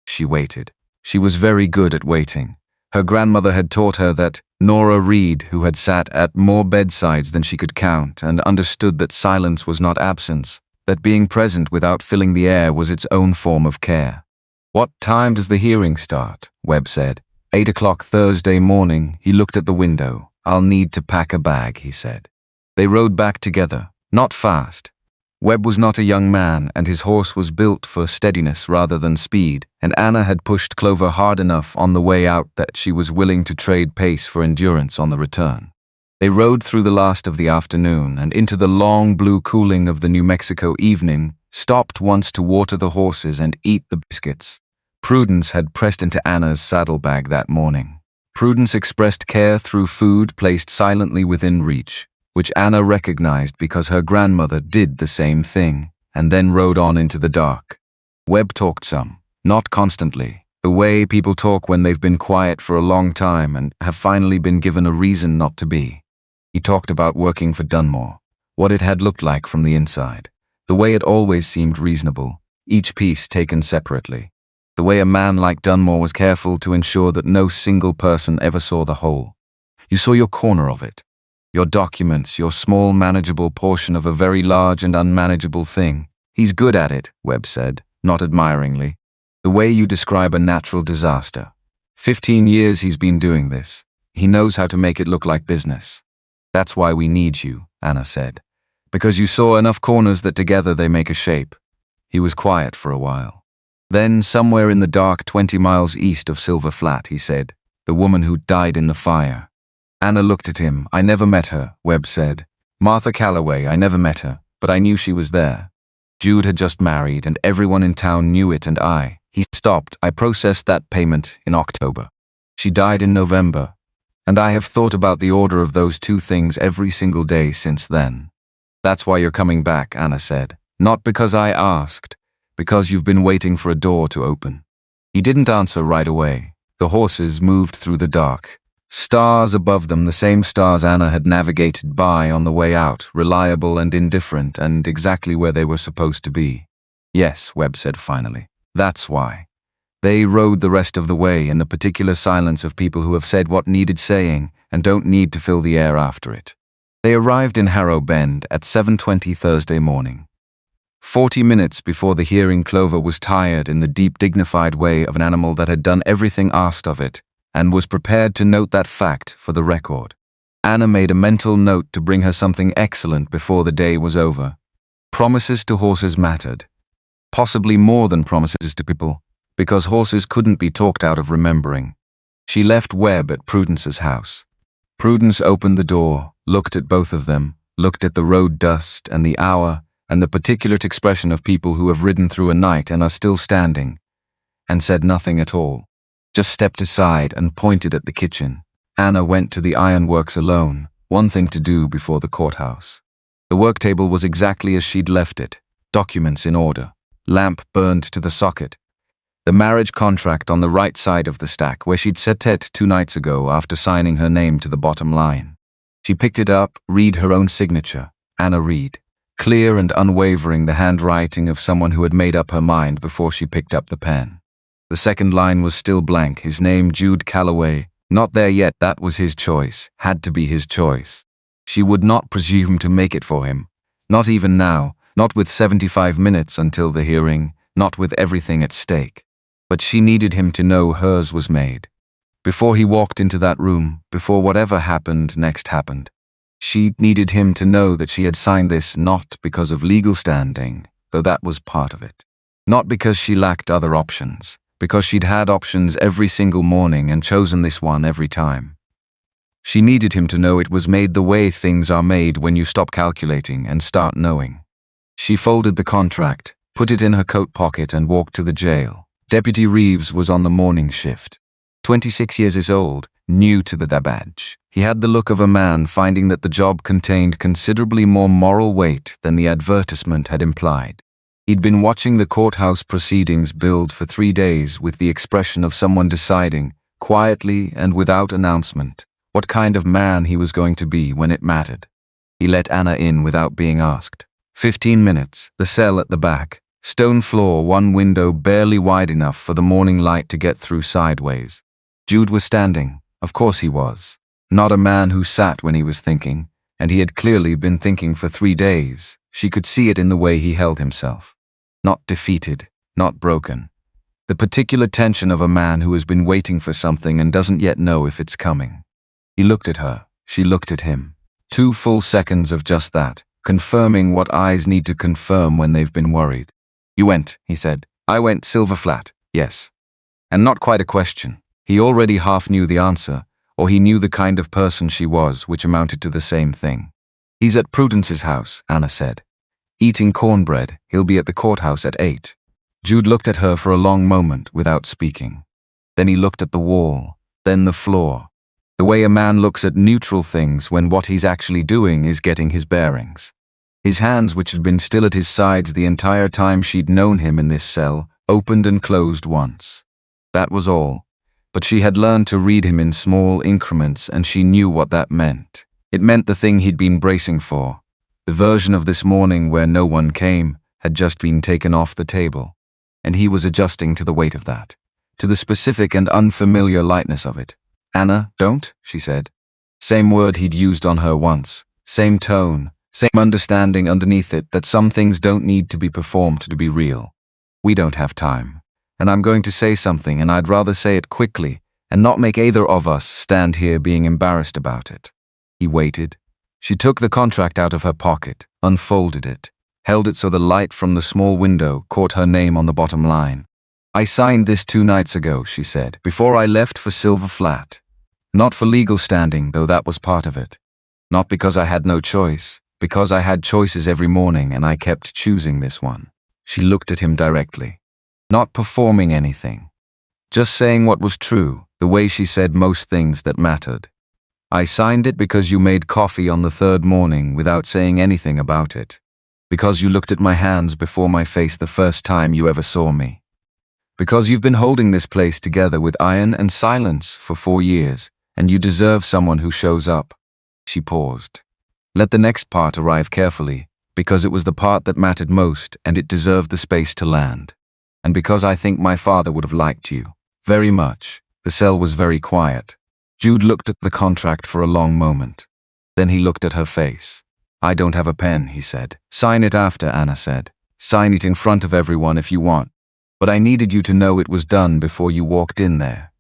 She waited. She was very good at waiting. Her grandmother had taught her that. Nora Reed, who had sat at more bedsides than she could count and understood that silence was not absence, that being present without filling the air was its own form of care. "What time does the hearing start?" Webb said. 8 o'clock Thursday morning. He looked at the window. "I'll need to pack a bag," he said. They rode back together, not fast. Webb was not a young man, and his horse was built for steadiness rather than speed, and Anna had pushed Clover hard enough on the way out that she was willing to trade pace for endurance on the return. They rode through the last of the afternoon and into the long blue cooling of the New Mexico evening, stopped once to water the horses and eat the biscuits. Prudence had pressed into Anna's saddlebag that morning. Prudence expressed care through food placed silently within reach, which Anna recognized because her grandmother did the same thing, and then rode on into the dark. Webb talked some, not constantly, the way people talk when they've been quiet for a long time and have finally been given a reason not to be. He talked about working for Dunmore, what it had looked like from the inside, the way it always seemed reasonable, each piece taken separately, the way a man like Dunmore was careful to ensure that no single person ever saw the whole. You saw your corner of it. Your documents, your small manageable portion of a very large and unmanageable thing. He's good at it, Webb said, not admiringly. The way you describe a natural disaster. 15 years he's been doing this. He knows how to make it look like business. That's why we need you, Anna said. Because you saw enough corners that together they make a shape. He was quiet for a while. Then, somewhere in the dark 20 miles east of Silver Flat, he said, the woman who died in the fire. Anna looked at him. I never met her, Webb said. Martha Callaway, I never met her, but I knew she was there. Jude had just married, and everyone in town knew it, and he stopped. I processed that payment in October. She died in November, and I have thought about the order of those two things every single day since then. That's why you're coming back, Anna said. Not because I asked, because you've been waiting for a door to open. He didn't answer right away. The horses moved through the dark. Stars above them, the same stars Anna had navigated by on the way out, reliable and indifferent and exactly where they were supposed to be. Yes, Webb said finally. That's why. They rode the rest of the way in the particular silence of people who have said what needed saying and don't need to fill the air after it. They arrived in Harrow Bend at 7:20 Thursday morning. 40 minutes before the hearing, Clover was tired in the deep, dignified way of an animal that had done everything asked of it, and was prepared to note that fact for the record. Anna made a mental note to bring her something excellent before the day was over. Promises to horses mattered. Possibly more than promises to people, because horses couldn't be talked out of remembering. She left Webb at Prudence's house. Prudence opened the door, looked at both of them, looked at the road dust and the hour and the particular expression of people who have ridden through a night and are still standing, and said nothing at all. Just stepped aside and pointed at the kitchen. Anna went to the Ironworks alone, one thing to do before the courthouse. The work table was exactly as she'd left it, documents in order, lamp burned to the socket. The marriage contract on the right side of the stack where she'd set it 2 nights ago after signing her name to the bottom line. She picked it up, read her own signature, Anna Reed, clear and unwavering, the handwriting of someone who had made up her mind before she picked up the pen. The second line was still blank, his name Jude Callaway, not there yet, that was his choice, had to be his choice. She would not presume to make it for him, not even now, not with 75 minutes until the hearing, not with everything at stake. But she needed him to know hers was made. Before he walked into that room, before whatever happened next happened. She needed him to know that she had signed this not because of legal standing, though that was part of it. Not because she lacked other options, because she'd had options every single morning and chosen this one every time. She needed him to know it was made the way things are made when you stop calculating and start knowing. She folded the contract, put it in her coat pocket and walked to the jail. Deputy Reeves was on the morning shift. 26 years old, new to the badge. He had the look of a man finding that the job contained considerably more moral weight than the advertisement had implied. He'd been watching the courthouse proceedings build for 3 days with the expression of someone deciding, quietly and without announcement, what kind of man he was going to be when it mattered. He let Anna in without being asked. 15 minutes, the cell at the back. Stone floor, one window barely wide enough for the morning light to get through sideways. Jude was standing. Of course he was. Not a man who sat when he was thinking, and he had clearly been thinking for 3 days. She could see it in the way he held himself. Not defeated, not broken. The particular tension of a man who has been waiting for something and doesn't yet know if it's coming. He looked at her. She looked at him. 2 full seconds of just that, confirming what eyes need to confirm when they've been worried. You went, he said. I went Silver Flat, yes. And not quite a question. He already half knew the answer, or he knew the kind of person she was, which amounted to the same thing. He's at Prudence's house, Anna said. Eating cornbread. He'll be at the courthouse at 8. Jude looked at her for a long moment without speaking. Then he looked at the wall, then the floor. The way a man looks at neutral things when what he's actually doing is getting his bearings. His hands, which had been still at his sides the entire time she'd known him in this cell, opened and closed once. That was all. But she had learned to read him in small increments, and she knew what that meant. It meant the thing he'd been bracing for. The version of this morning where no one came had just been taken off the table, and he was adjusting to the weight of that, to the specific and unfamiliar lightness of it. Anna, don't, she said. Same word he'd used on her once, same tone, same understanding underneath it that some things don't need to be performed to be real. We don't have time. And I'm going to say something, and I'd rather say it quickly and not make either of us stand here being embarrassed about it. He waited. She took the contract out of her pocket, unfolded it, held it so the light from the small window caught her name on the bottom line. I signed this 2 nights ago, she said, before I left for Silver Flat. Not for legal standing, though that was part of it. Not because I had no choice, because I had choices every morning and I kept choosing this one. She looked at him directly. Not performing anything. Just saying what was true, the way she said most things that mattered. I signed it because you made coffee on the 3rd morning without saying anything about it. Because you looked at my hands before my face the first time you ever saw me. Because you've been holding this place together with iron and silence for 4 years, and you deserve someone who shows up. She paused. Let the next part arrive carefully, because it was the part that mattered most and it deserved the space to land. And because I think my father would have liked you. Very much. The cell was very quiet. Jude looked at the contract for a long moment. Then he looked at her face. I don't have a pen, he said. Sign it after, Anna said. Sign it in front of everyone if you want. But I needed you to know it was done before you walked in there.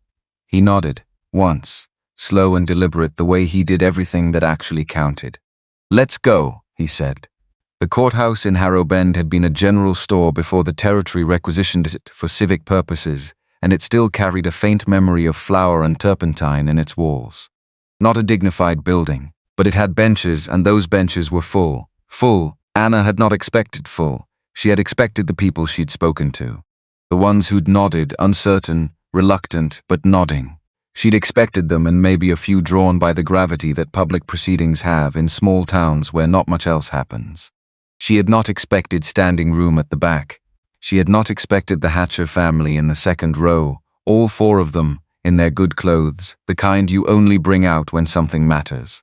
He nodded, once, slow and deliberate the way he did everything that actually counted. Let's go, he said. The courthouse in Harrow Bend had been a general store before the territory requisitioned it for civic purposes, and it still carried a faint memory of flour and turpentine in its walls. Not a dignified building, but it had benches, and those benches were full. Full. Anna had not expected full. She had expected the people she'd spoken to. The ones who'd nodded, uncertain, reluctant, but nodding. She'd expected them, and maybe a few drawn by the gravity that public proceedings have in small towns where not much else happens. She had not expected standing room at the back. She had not expected the Hatcher family in the 2nd row, all 4 of them, in their good clothes, the kind you only bring out when something matters.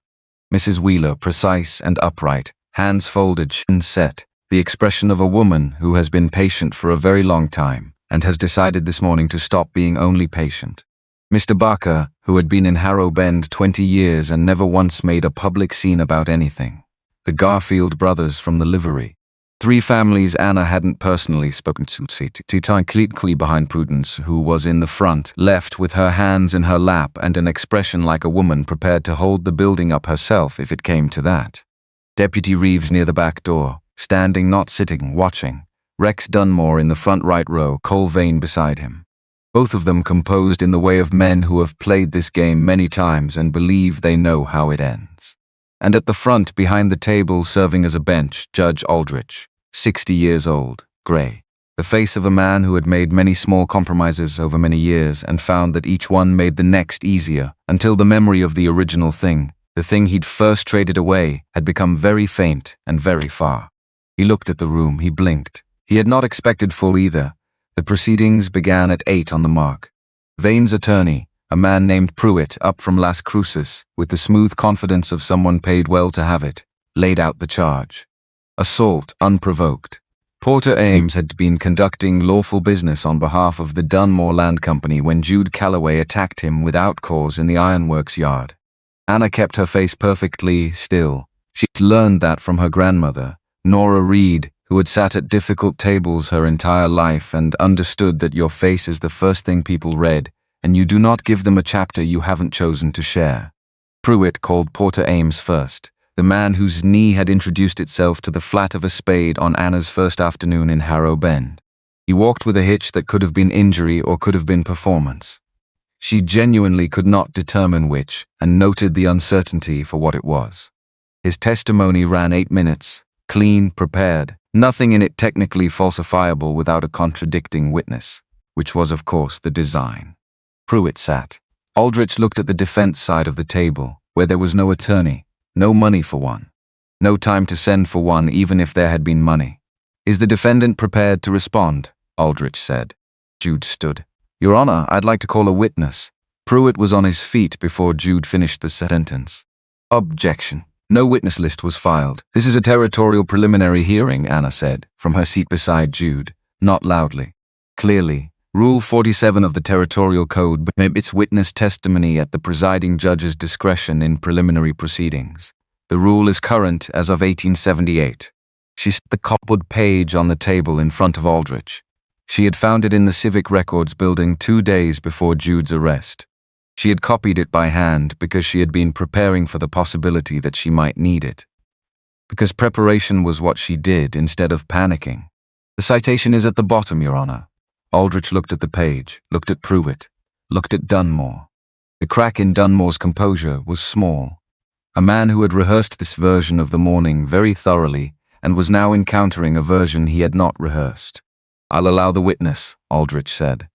Mrs. Wheeler, precise and upright, hands folded, chin set, the expression of a woman who has been patient for a very long time and has decided this morning to stop being only patient. Mr. Barker, who had been in Harrow Bend 20 years and never once made a public scene about anything. The Garfield brothers from the livery. 3 families Anna hadn't personally spoken to tightly behind Prudence, who was in the front, left with her hands in her lap and an expression like a woman prepared to hold the building up herself if it came to that. Deputy Reeves near the back door, standing not sitting, watching. Rex Dunmore in the front right row, Cole Vane beside him. Both of them composed in the way of men who have played this game many times and believe they know how it ends. And at the front, behind the table, serving as a bench, Judge Aldrich, 60 years old, grey. The face of a man who had made many small compromises over many years and found that each one made the next easier, until the memory of the original thing, the thing he'd first traded away, had become very faint and very far. He looked at the room, he blinked. He had not expected full either. The proceedings began at 8 on the mark. Vane's attorney, a man named Pruitt, up from Las Cruces, with the smooth confidence of someone paid well to have it, laid out the charge. Assault, unprovoked. Porter Ames had been conducting lawful business on behalf of the Dunmore Land Company when Jude Callaway attacked him without cause in the Ironworks yard. Anna kept her face perfectly still. She'd learned that from her grandmother, Nora Reed, who had sat at difficult tables her entire life and understood that your face is the first thing people read, and you do not give them a chapter you haven't chosen to share. Pruitt called Porter Ames first, the man whose knee had introduced itself to the flat of a spade on Anna's first afternoon in Harrow Bend. He walked with a hitch that could have been injury or could have been performance. She genuinely could not determine which, and noted the uncertainty for what it was. His testimony ran 8 minutes, clean, prepared, nothing in it technically falsifiable without a contradicting witness, which was, of course, the design. Pruitt sat. Aldrich looked at the defense side of the table, where there was no attorney, no money for one. No time to send for one even if there had been money. "Is the defendant prepared to respond?" Aldrich said. Jude stood. "Your Honor, I'd like to call a witness." Pruitt was on his feet before Jude finished the sentence. "Objection. No witness list was filed. This is a territorial preliminary hearing," Anna said, from her seat beside Jude, not loudly. Clearly, Rule 47 of the Territorial Code permits witness testimony at the presiding judge's discretion in preliminary proceedings. The rule is current as of 1878. She set the coppered page on the table in front of Aldrich. She had found it in the Civic Records building 2 days before Jude's arrest. She had copied it by hand because she had been preparing for the possibility that she might need it. Because preparation was what she did instead of panicking. "The citation is at the bottom, Your Honor." Aldrich looked at the page, looked at Pruitt, looked at Dunmore. The crack in Dunmore's composure was small. A man who had rehearsed this version of the morning very thoroughly and was now encountering a version he had not rehearsed. "I'll allow the witness," Aldrich said.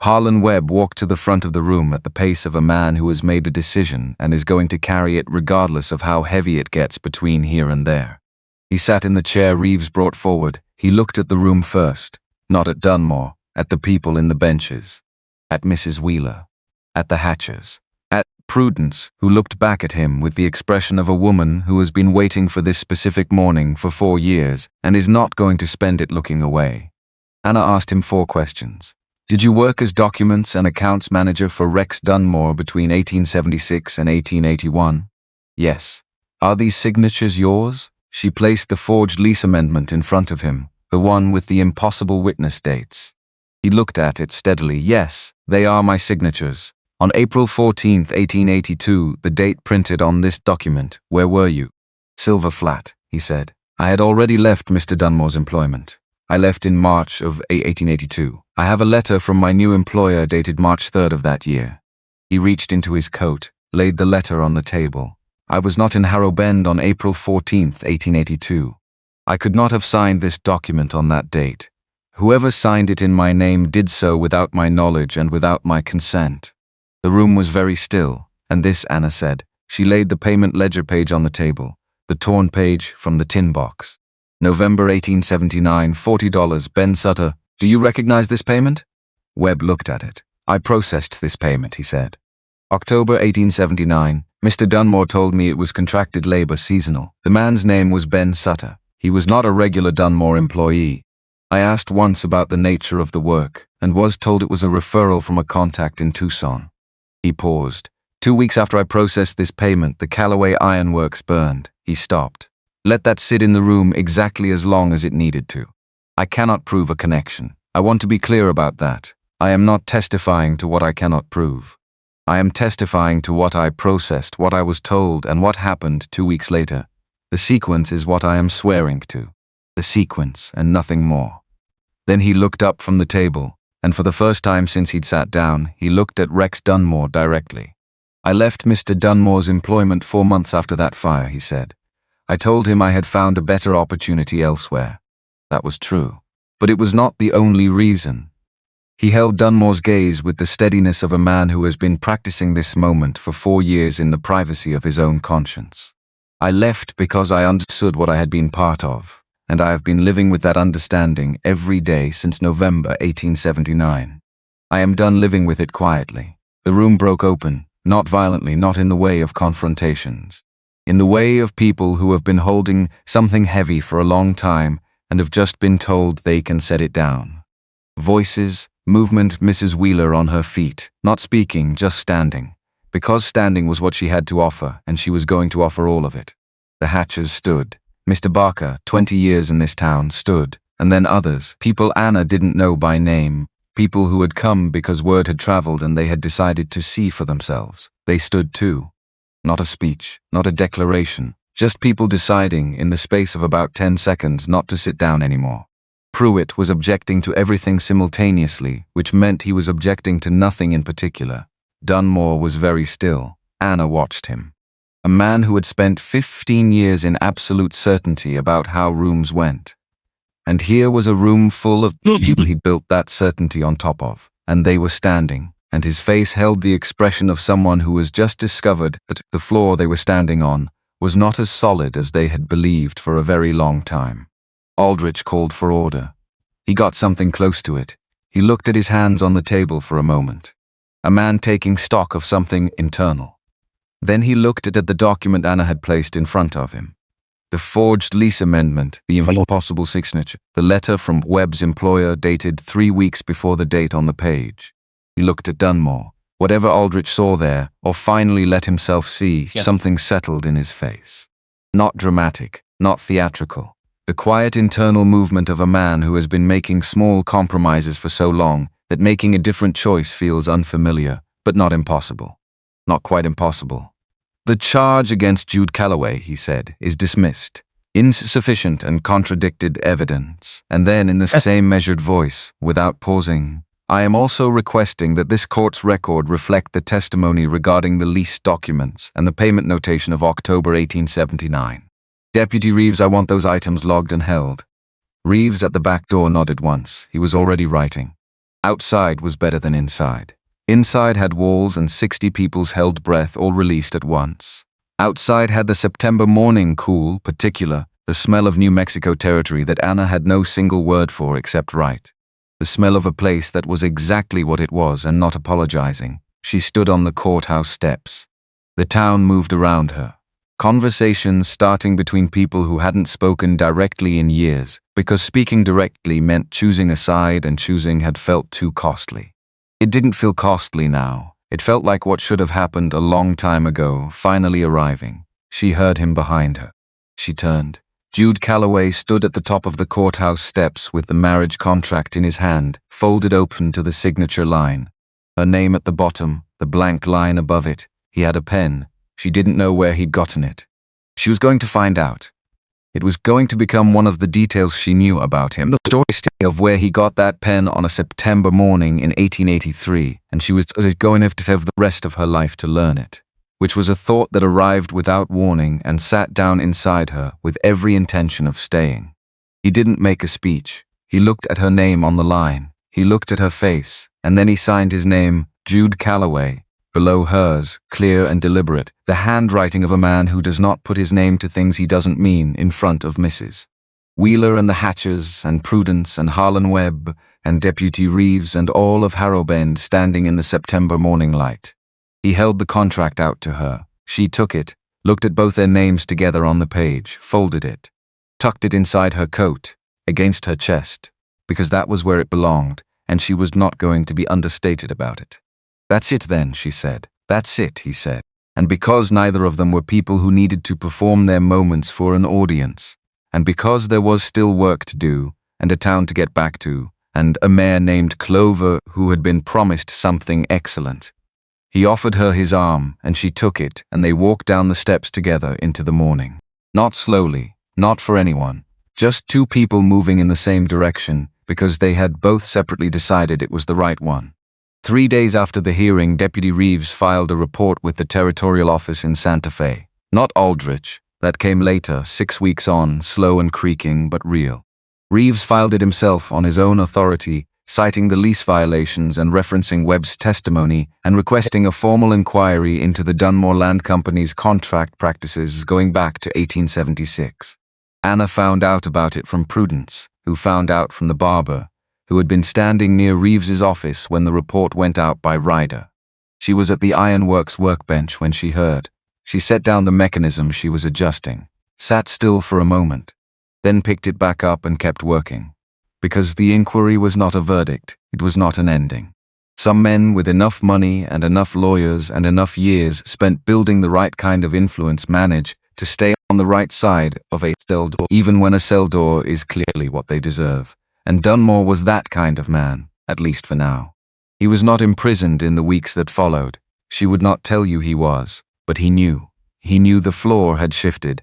Harlan Webb walked to the front of the room at the pace of a man who has made a decision and is going to carry it regardless of how heavy it gets between here and there. He sat in the chair Reeves brought forward. He looked at the room first, not at Dunmore, at the people in the benches, at Mrs. Wheeler, at the Hatchers, at Prudence, who looked back at him with the expression of a woman who has been waiting for this specific morning for 4 years and is not going to spend it looking away. Anna asked him 4 questions. "Did you work as documents and accounts manager for Rex Dunmore between 1876 and 1881? "Yes." "Are these signatures yours?" She placed the forged lease amendment in front of him, the one with the impossible witness dates. He looked at it steadily. "Yes, they are my signatures. On April 14th, 1882, the date printed on this document. Where were you?" "Silver Flat," he said. "I had already left Mr. Dunmore's employment. I left in March of 1882. I have a letter from my new employer dated March 3rd of that year." He reached into his coat, laid the letter on the table. "I was not in Harrow Bend on April 14th, 1882. I could not have signed this document on that date. Whoever signed it in my name did so without my knowledge and without my consent." The room was very still, and this, Anna said. She laid the payment ledger page on the table, the torn page from the tin box. "November 1879, $40, Ben Sutter. Do you recognize this payment?" Webb looked at it. "I processed this payment," he said. "October 1879, Mr. Dunmore told me it was contracted labor seasonal. The man's name was Ben Sutter. He was not a regular Dunmore employee. I asked once about the nature of the work and was told it was a referral from a contact in Tucson." He paused. 2 weeks after I processed this payment, the Callaway Ironworks burned." He stopped. "Let that sit in the room exactly as long as it needed to. I cannot prove a connection. I want to be clear about that. I am not testifying to what I cannot prove. I am testifying to what I processed, what I was told, and what happened 2 weeks later. The sequence is what I am swearing to. The sequence and nothing more." Then he looked up from the table, and for the first time since he'd sat down, he looked at Rex Dunmore directly. "I left Mr. Dunmore's employment 4 months after that fire," he said. "I told him I had found a better opportunity elsewhere. That was true. But it was not the only reason." He held Dunmore's gaze with the steadiness of a man who has been practicing this moment for 4 years in the privacy of his own conscience. "I left because I understood what I had been part of, and I have been living with that understanding every day since November 1879. I am done living with it quietly. The room broke open, not violently, not in the way of confrontations. In the way of people who have been holding something heavy for a long time and have just been told they can set it down. Voices, movement, Mrs. Wheeler on her feet, not speaking, just standing. Because standing was what she had to offer, and she was going to offer all of it. The Hatchers stood. Mr. Barker, 20 years in this town, stood. And then others, people Anna didn't know by name, people who had come because word had traveled and they had decided to see for themselves. They stood too. Not a speech, not a declaration, just people deciding in the space of about 10 seconds not to sit down anymore. Pruitt was objecting to everything simultaneously, which meant he was objecting to nothing in particular. Dunmore was very still. Anna watched him. A man who had spent 15 years in absolute certainty about how rooms went. And here was a room full of people he built that certainty on top of, and they were standing, and his face held the expression of someone who was just discovered that the floor they were standing on was not as solid as they had believed for a very long time. Aldrich called for order. He got something close to it. He looked at his hands on the table for a moment. A man taking stock of something internal. Then he looked at the document Anna had placed in front of him. The forged lease amendment, the impossible signature, the letter from Webb's employer dated 3 weeks before the date on the page. He looked at Dunmore. Whatever Aldrich saw there, or finally let himself see, something settled in his face. Not dramatic, not theatrical. The quiet internal movement of a man who has been making small compromises for so long that making a different choice feels unfamiliar, but not impossible. Not quite impossible. The charge against Jude Callaway, he said, is dismissed. Insufficient and contradicted evidence. And then in the same measured voice, without pausing, I am also requesting that this court's record reflect the testimony regarding the lease documents and the payment notation of October 1879. Deputy Reeves, I want those items logged and held. Reeves at the back door nodded once. He was already writing. Outside was better than inside. Inside had walls and 60 people's held breath all released at once. Outside had the September morning cool, particular, the smell of New Mexico territory that Anna had no single word for except right. The smell of a place that was exactly what it was and not apologizing. She stood on the courthouse steps. The town moved around her. Conversations starting between people who hadn't spoken directly in years, because speaking directly meant choosing a side and choosing had felt too costly. It didn't feel costly now. It felt like what should have happened a long time ago, finally arriving. She heard him behind her. She turned. Jude Callaway stood at the top of the courthouse steps with the marriage contract in his hand, folded open to the signature line. Her name at the bottom, the blank line above it. He had a pen. She didn't know where he'd gotten it. She was going to find out. It was going to become one of the details she knew about him, the story of where he got that pen on a September morning in 1883, and she was going to have the rest of her life to learn it, which was a thought that arrived without warning and sat down inside her with every intention of staying. He didn't make a speech. He looked at her name on the line. He looked at her face, and then he signed his name, Jude Callaway. Below hers, clear and deliberate, the handwriting of a man who does not put his name to things he doesn't mean in front of Mrs. Wheeler and the Hatchers and Prudence and Harlan Webb and Deputy Reeves and all of Harrow Bend standing in the September morning light. He held the contract out to her. She took it, looked at both their names together on the page, folded it, tucked it inside her coat, against her chest, because that was where it belonged, and she was not going to be understated about it. That's it then, she said. That's it, he said. And because neither of them were people who needed to perform their moments for an audience, and because there was still work to do, and a town to get back to, and a mare named Clover who had been promised something excellent, he offered her his arm, and she took it, and they walked down the steps together into the morning. Not slowly, not for anyone, just two people moving in the same direction, because they had both separately decided it was the right one. 3 days after the hearing, Deputy Reeves filed a report with the territorial office in Santa Fe. Not Aldrich. That came later, 6 weeks on, slow and creaking, but real. Reeves filed it himself on his own authority, citing the lease violations and referencing Webb's testimony and requesting a formal inquiry into the Dunmore Land Company's contract practices going back to 1876. Anna found out about it from Prudence, who found out from the barber, who had been standing near Reeves's office when the report went out by Ryder. She was at the Ironworks workbench when she heard. She set down the mechanism she was adjusting, sat still for a moment, then picked it back up and kept working. Because the inquiry was not a verdict, it was not an ending. Some men with enough money and enough lawyers and enough years spent building the right kind of influence manage to stay on the right side of a cell door, even when a cell door is clearly what they deserve. And Dunmore was that kind of man, at least for now. He was not imprisoned in the weeks that followed. She would not tell you he was, but he knew. He knew the floor had shifted.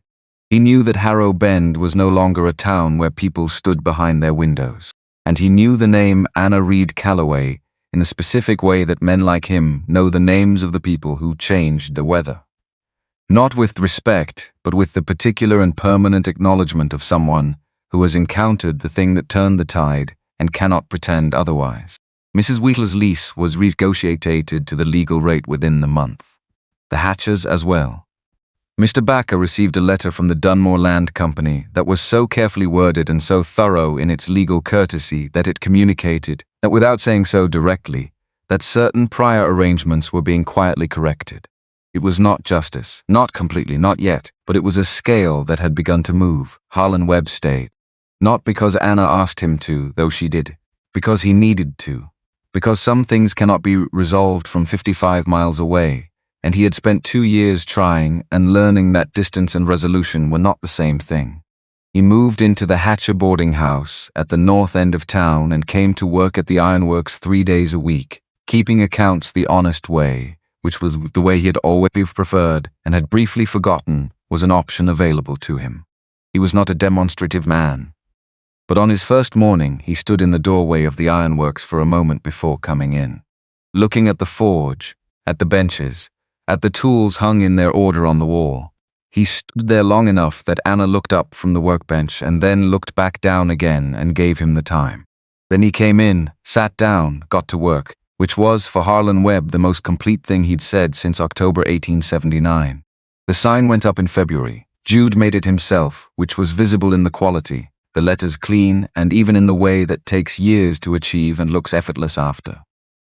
He knew that Harrow Bend was no longer a town where people stood behind their windows. And he knew the name Anna Reed Callaway in the specific way that men like him know the names of the people who changed the weather. Not with respect, but with the particular and permanent acknowledgement of someone who has encountered the thing that turned the tide and cannot pretend otherwise. Mrs. Wheatler's lease was renegotiated to the legal rate within the month. The Hatchers as well. Mr. Backer received a letter from the Dunmore Land Company that was so carefully worded and so thorough in its legal courtesy that it communicated, that without saying so directly, that certain prior arrangements were being quietly corrected. It was not justice, not completely, not yet, but it was a scale that had begun to move. Harlan Webb stayed. Not because Anna asked him to, though she did, because he needed to. Because some things cannot be resolved from 55 miles away, and he had spent 2 years trying and learning that distance and resolution were not the same thing. He moved into the Hatcher boarding house at the north end of town and came to work at the Ironworks 3 days a week, keeping accounts the honest way, which was the way he had always preferred and had briefly forgotten was an option available to him. He was not a demonstrative man. But on his first morning, he stood in the doorway of the Ironworks for a moment before coming in, looking at the forge, at the benches, at the tools hung in their order on the wall. He stood there long enough that Anna looked up from the workbench and then looked back down again and gave him the time. Then he came in, sat down, got to work, which was, for Harlan Webb, the most complete thing he'd said since October 1879. The sign went up in February. Jude made it himself, which was visible in the quality, the letters clean, and even in the way that takes years to achieve and looks effortless after.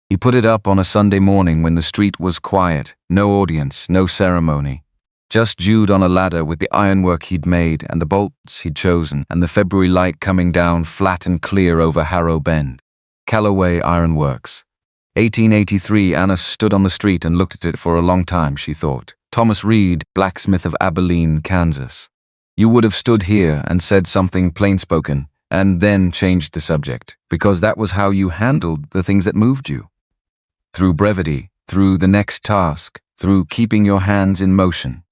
He put it up on a Sunday morning when the street was quiet, no audience, no ceremony. Just Jude on a ladder with the ironwork he'd made and the bolts he'd chosen, and the February light coming down flat and clear over Harrow Bend. Callaway Ironworks. 1883. Anna stood on the street and looked at it for a long time, she thought. Thomas Reed, blacksmith of Abilene, Kansas. You would have stood here and said something plain-spoken, and then changed the subject, because that was how you handled the things that moved you. Through brevity, through the next task, through keeping your hands in motion.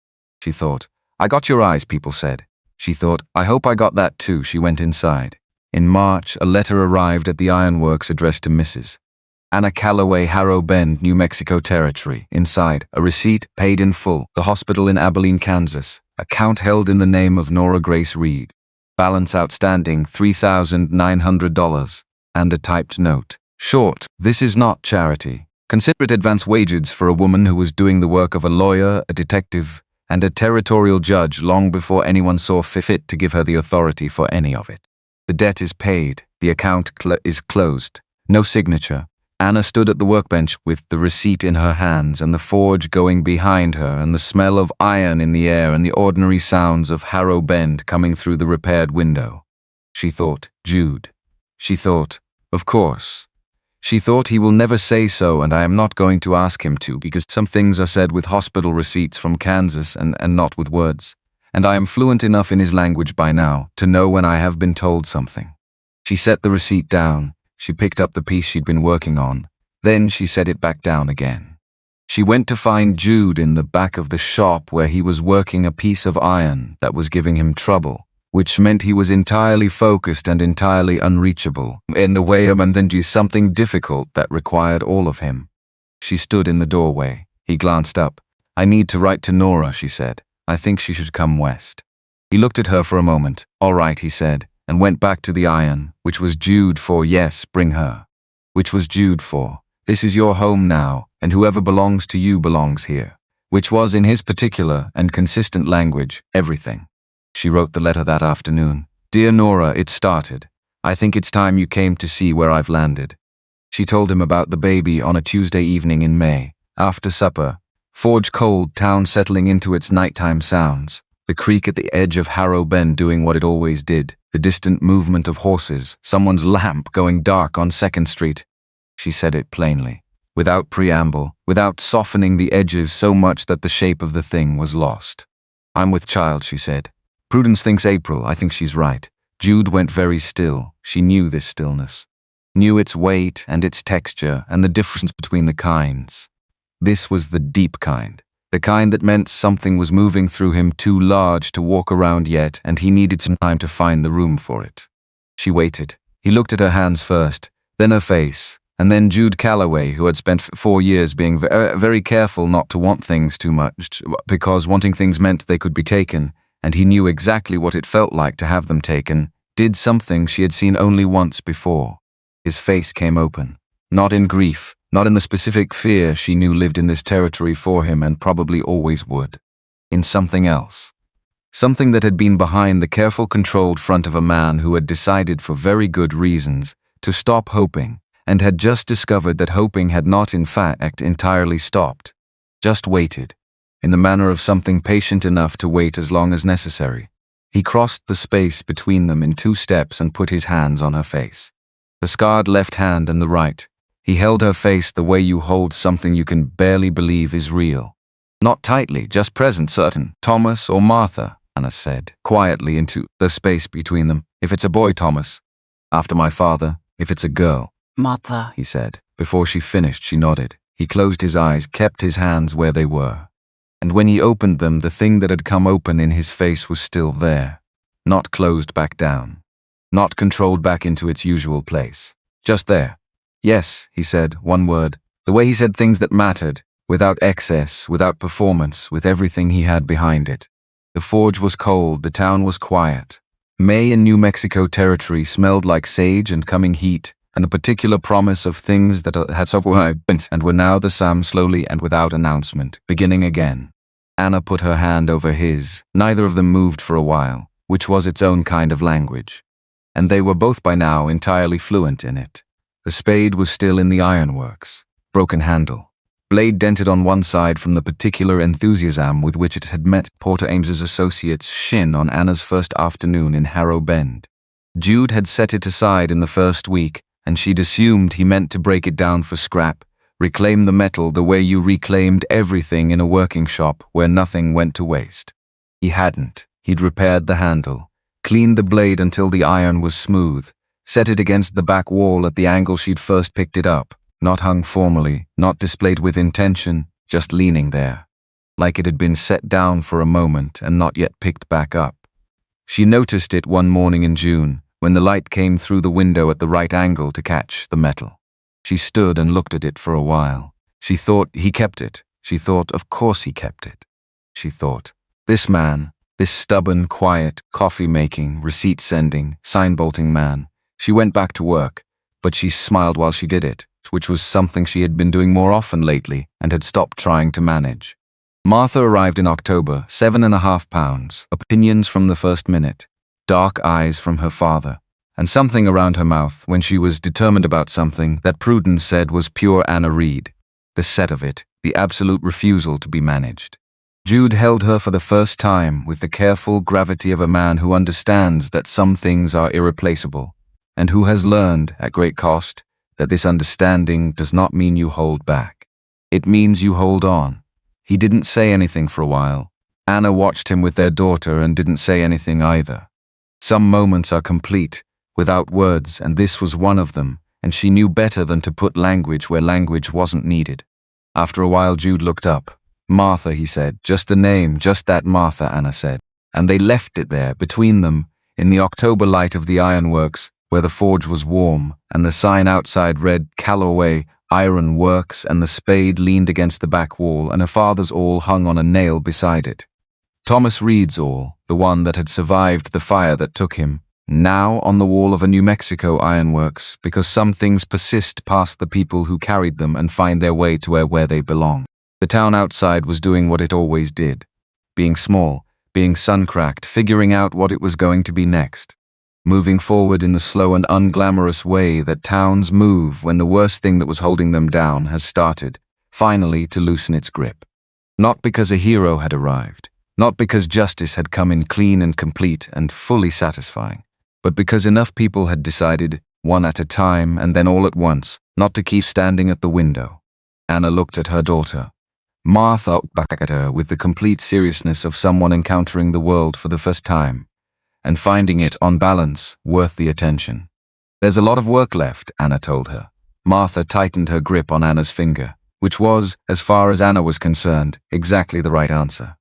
She thought. I got your eyes, people said. She thought, I hope I got that too. She went inside. In March, a letter arrived at the Ironworks addressed to Mrs. Anna Callaway, Harrow Bend, New Mexico Territory. Inside, a receipt paid in full. The hospital in Abilene, Kansas. Account held in the name of Nora Grace Reed. Balance outstanding $3,900. And a typed note. Short, this is not charity. Consider it advance wages for a woman who was doing the work of a lawyer, a detective, and a territorial judge long before anyone saw fit to give her the authority for any of it. The debt is paid. The account is closed. No signature. Anna stood at the workbench with the receipt in her hands and the forge going behind her and the smell of iron in the air and the ordinary sounds of Harrow Bend coming through the repaired window. She thought, Jude. She thought, of course. She thought, he will never say so, and I am not going to ask him to, because some things are said with hospital receipts from Kansas and not with words, and I am fluent enough in his language by now to know when I have been told something. She set the receipt down. She picked up the piece she'd been working on. Then she set it back down again. She went to find Jude in the back of the shop where he was working a piece of iron that was giving him trouble, which meant he was entirely focused and entirely unreachable, in the way of and then do something difficult that required all of him. She stood in the doorway. He glanced up. I need to write to Nora, she said. I think she should come west. He looked at her for a moment. All right, he said, and went back to the iron, which was Jude for, yes, bring her. Which was Jude for, this is your home now, and whoever belongs to you belongs here. Which was, in his particular and consistent language, everything. She wrote the letter that afternoon. Dear Nora, it started. I think it's time you came to see where I've landed. She told him about the baby on a Tuesday evening in May, After supper, forge cold town settling into its nighttime sounds, the creek at the edge of Harrow Bend doing what it always did, the distant movement of horses, someone's lamp going dark on 2nd Street. She said it plainly, without preamble, without softening the edges so much that the shape of the thing was lost. I'm with child, she said. Prudence thinks April, I think she's right. Jude went very still. She knew this stillness. Knew its weight and its texture and the difference between the kinds. This was the deep kind. The kind that meant something was moving through him too large to walk around yet, and he needed some time to find the room for it. She waited. He looked at her hands first, then her face, and then Jude Callaway, who had spent 4 years being very careful not to want things too much, because wanting things meant they could be taken, and he knew exactly what it felt like to have them taken, did something she had seen only once before. His face came open, not in grief, not in the specific fear she knew lived in this territory for him and probably always would. In something else. Something that had been behind the careful, controlled front of a man who had decided for very good reasons to stop hoping, and had just discovered that hoping had not in fact entirely stopped. Just waited, in the manner of something patient enough to wait as long as necessary. He crossed the space between them in 2 steps and put his hands on her face. The scarred left hand and the right. He held her face the way you hold something you can barely believe is real. Not tightly, just present, certain. Thomas or Martha, Anna said, quietly into the space between them. If it's a boy, Thomas. After my father. If it's a girl. Martha, he said. Before she finished, she nodded. He closed his eyes, kept his hands where they were. And when he opened them, the thing that had come open in his face was still there. Not closed back down. Not controlled back into its usual place. Just there. Yes, he said, one word. The way he said things that mattered, without excess, without performance, with everything he had behind it. The forge was cold, the town was quiet. May in New Mexico territory smelled like sage and coming heat, and the particular promise of things that had survived and were now the same slowly and without announcement, beginning again. Anna put her hand over his. Neither of them moved for a while, which was its own kind of language. And they were both by now entirely fluent in it. The spade was still in the ironworks. Broken handle. Blade dented on one side from the particular enthusiasm with which it had met Porter Ames's associate's shin on Anna's first afternoon in Harrow Bend. Jude had set it aside in the first week, and she'd assumed he meant to break it down for scrap, reclaim the metal the way you reclaimed everything in a working shop where nothing went to waste. He hadn't. He'd repaired the handle, cleaned the blade until the iron was smooth, set it against the back wall at the angle she'd first picked it up, not hung formally, not displayed with intention, just leaning there, like it had been set down for a moment and not yet picked back up. She noticed it one morning in June, when the light came through the window at the right angle to catch the metal. She stood and looked at it for a while. She thought he kept it. She thought, of course he kept it. She thought, this man, this stubborn, quiet, coffee-making, receipt-sending, sign-bolting man. She went back to work, but she smiled while she did it, which was something she had been doing more often lately and had stopped trying to manage. Martha arrived in October, 7.5 pounds, opinions from the first minute, dark eyes from her father, and something around her mouth when she was determined about something that Prudence said was pure Anna Reed. The set of it, the absolute refusal to be managed. Jude held her for the first time with the careful gravity of a man who understands that some things are irreplaceable, and who has learned, at great cost, that this understanding does not mean you hold back. It means you hold on. He didn't say anything for a while. Anna watched him with their daughter and didn't say anything either. Some moments are complete, without words, and this was one of them, and she knew better than to put language where language wasn't needed. After a while, Jude looked up. Martha, he said. Just the name, just that Martha, Anna said. And they left it there, between them, in the October light of the ironworks, where the forge was warm, and the sign outside read Callaway, Ironworks, and the spade leaned against the back wall, and her father's awl hung on a nail beside it. Thomas Reed's awl, the one that had survived the fire that took him, now on the wall of a New Mexico ironworks, because some things persist past the people who carried them and find their way to where they belong. The town outside was doing what it always did, being small, being sun-cracked, figuring out what it was going to be next. Moving forward in the slow and unglamorous way that towns move when the worst thing that was holding them down has started, finally to loosen its grip. Not because a hero had arrived, not because justice had come in clean and complete and fully satisfying, but because enough people had decided, one at a time and then all at once, not to keep standing at the window. Anna looked at her daughter. Martha looked back at her with the complete seriousness of someone encountering the world for the first time, and finding it, on balance, worth the attention. There's a lot of work left, Anna told her. Martha tightened her grip on Anna's finger, which was, as far as Anna was concerned, exactly the right answer.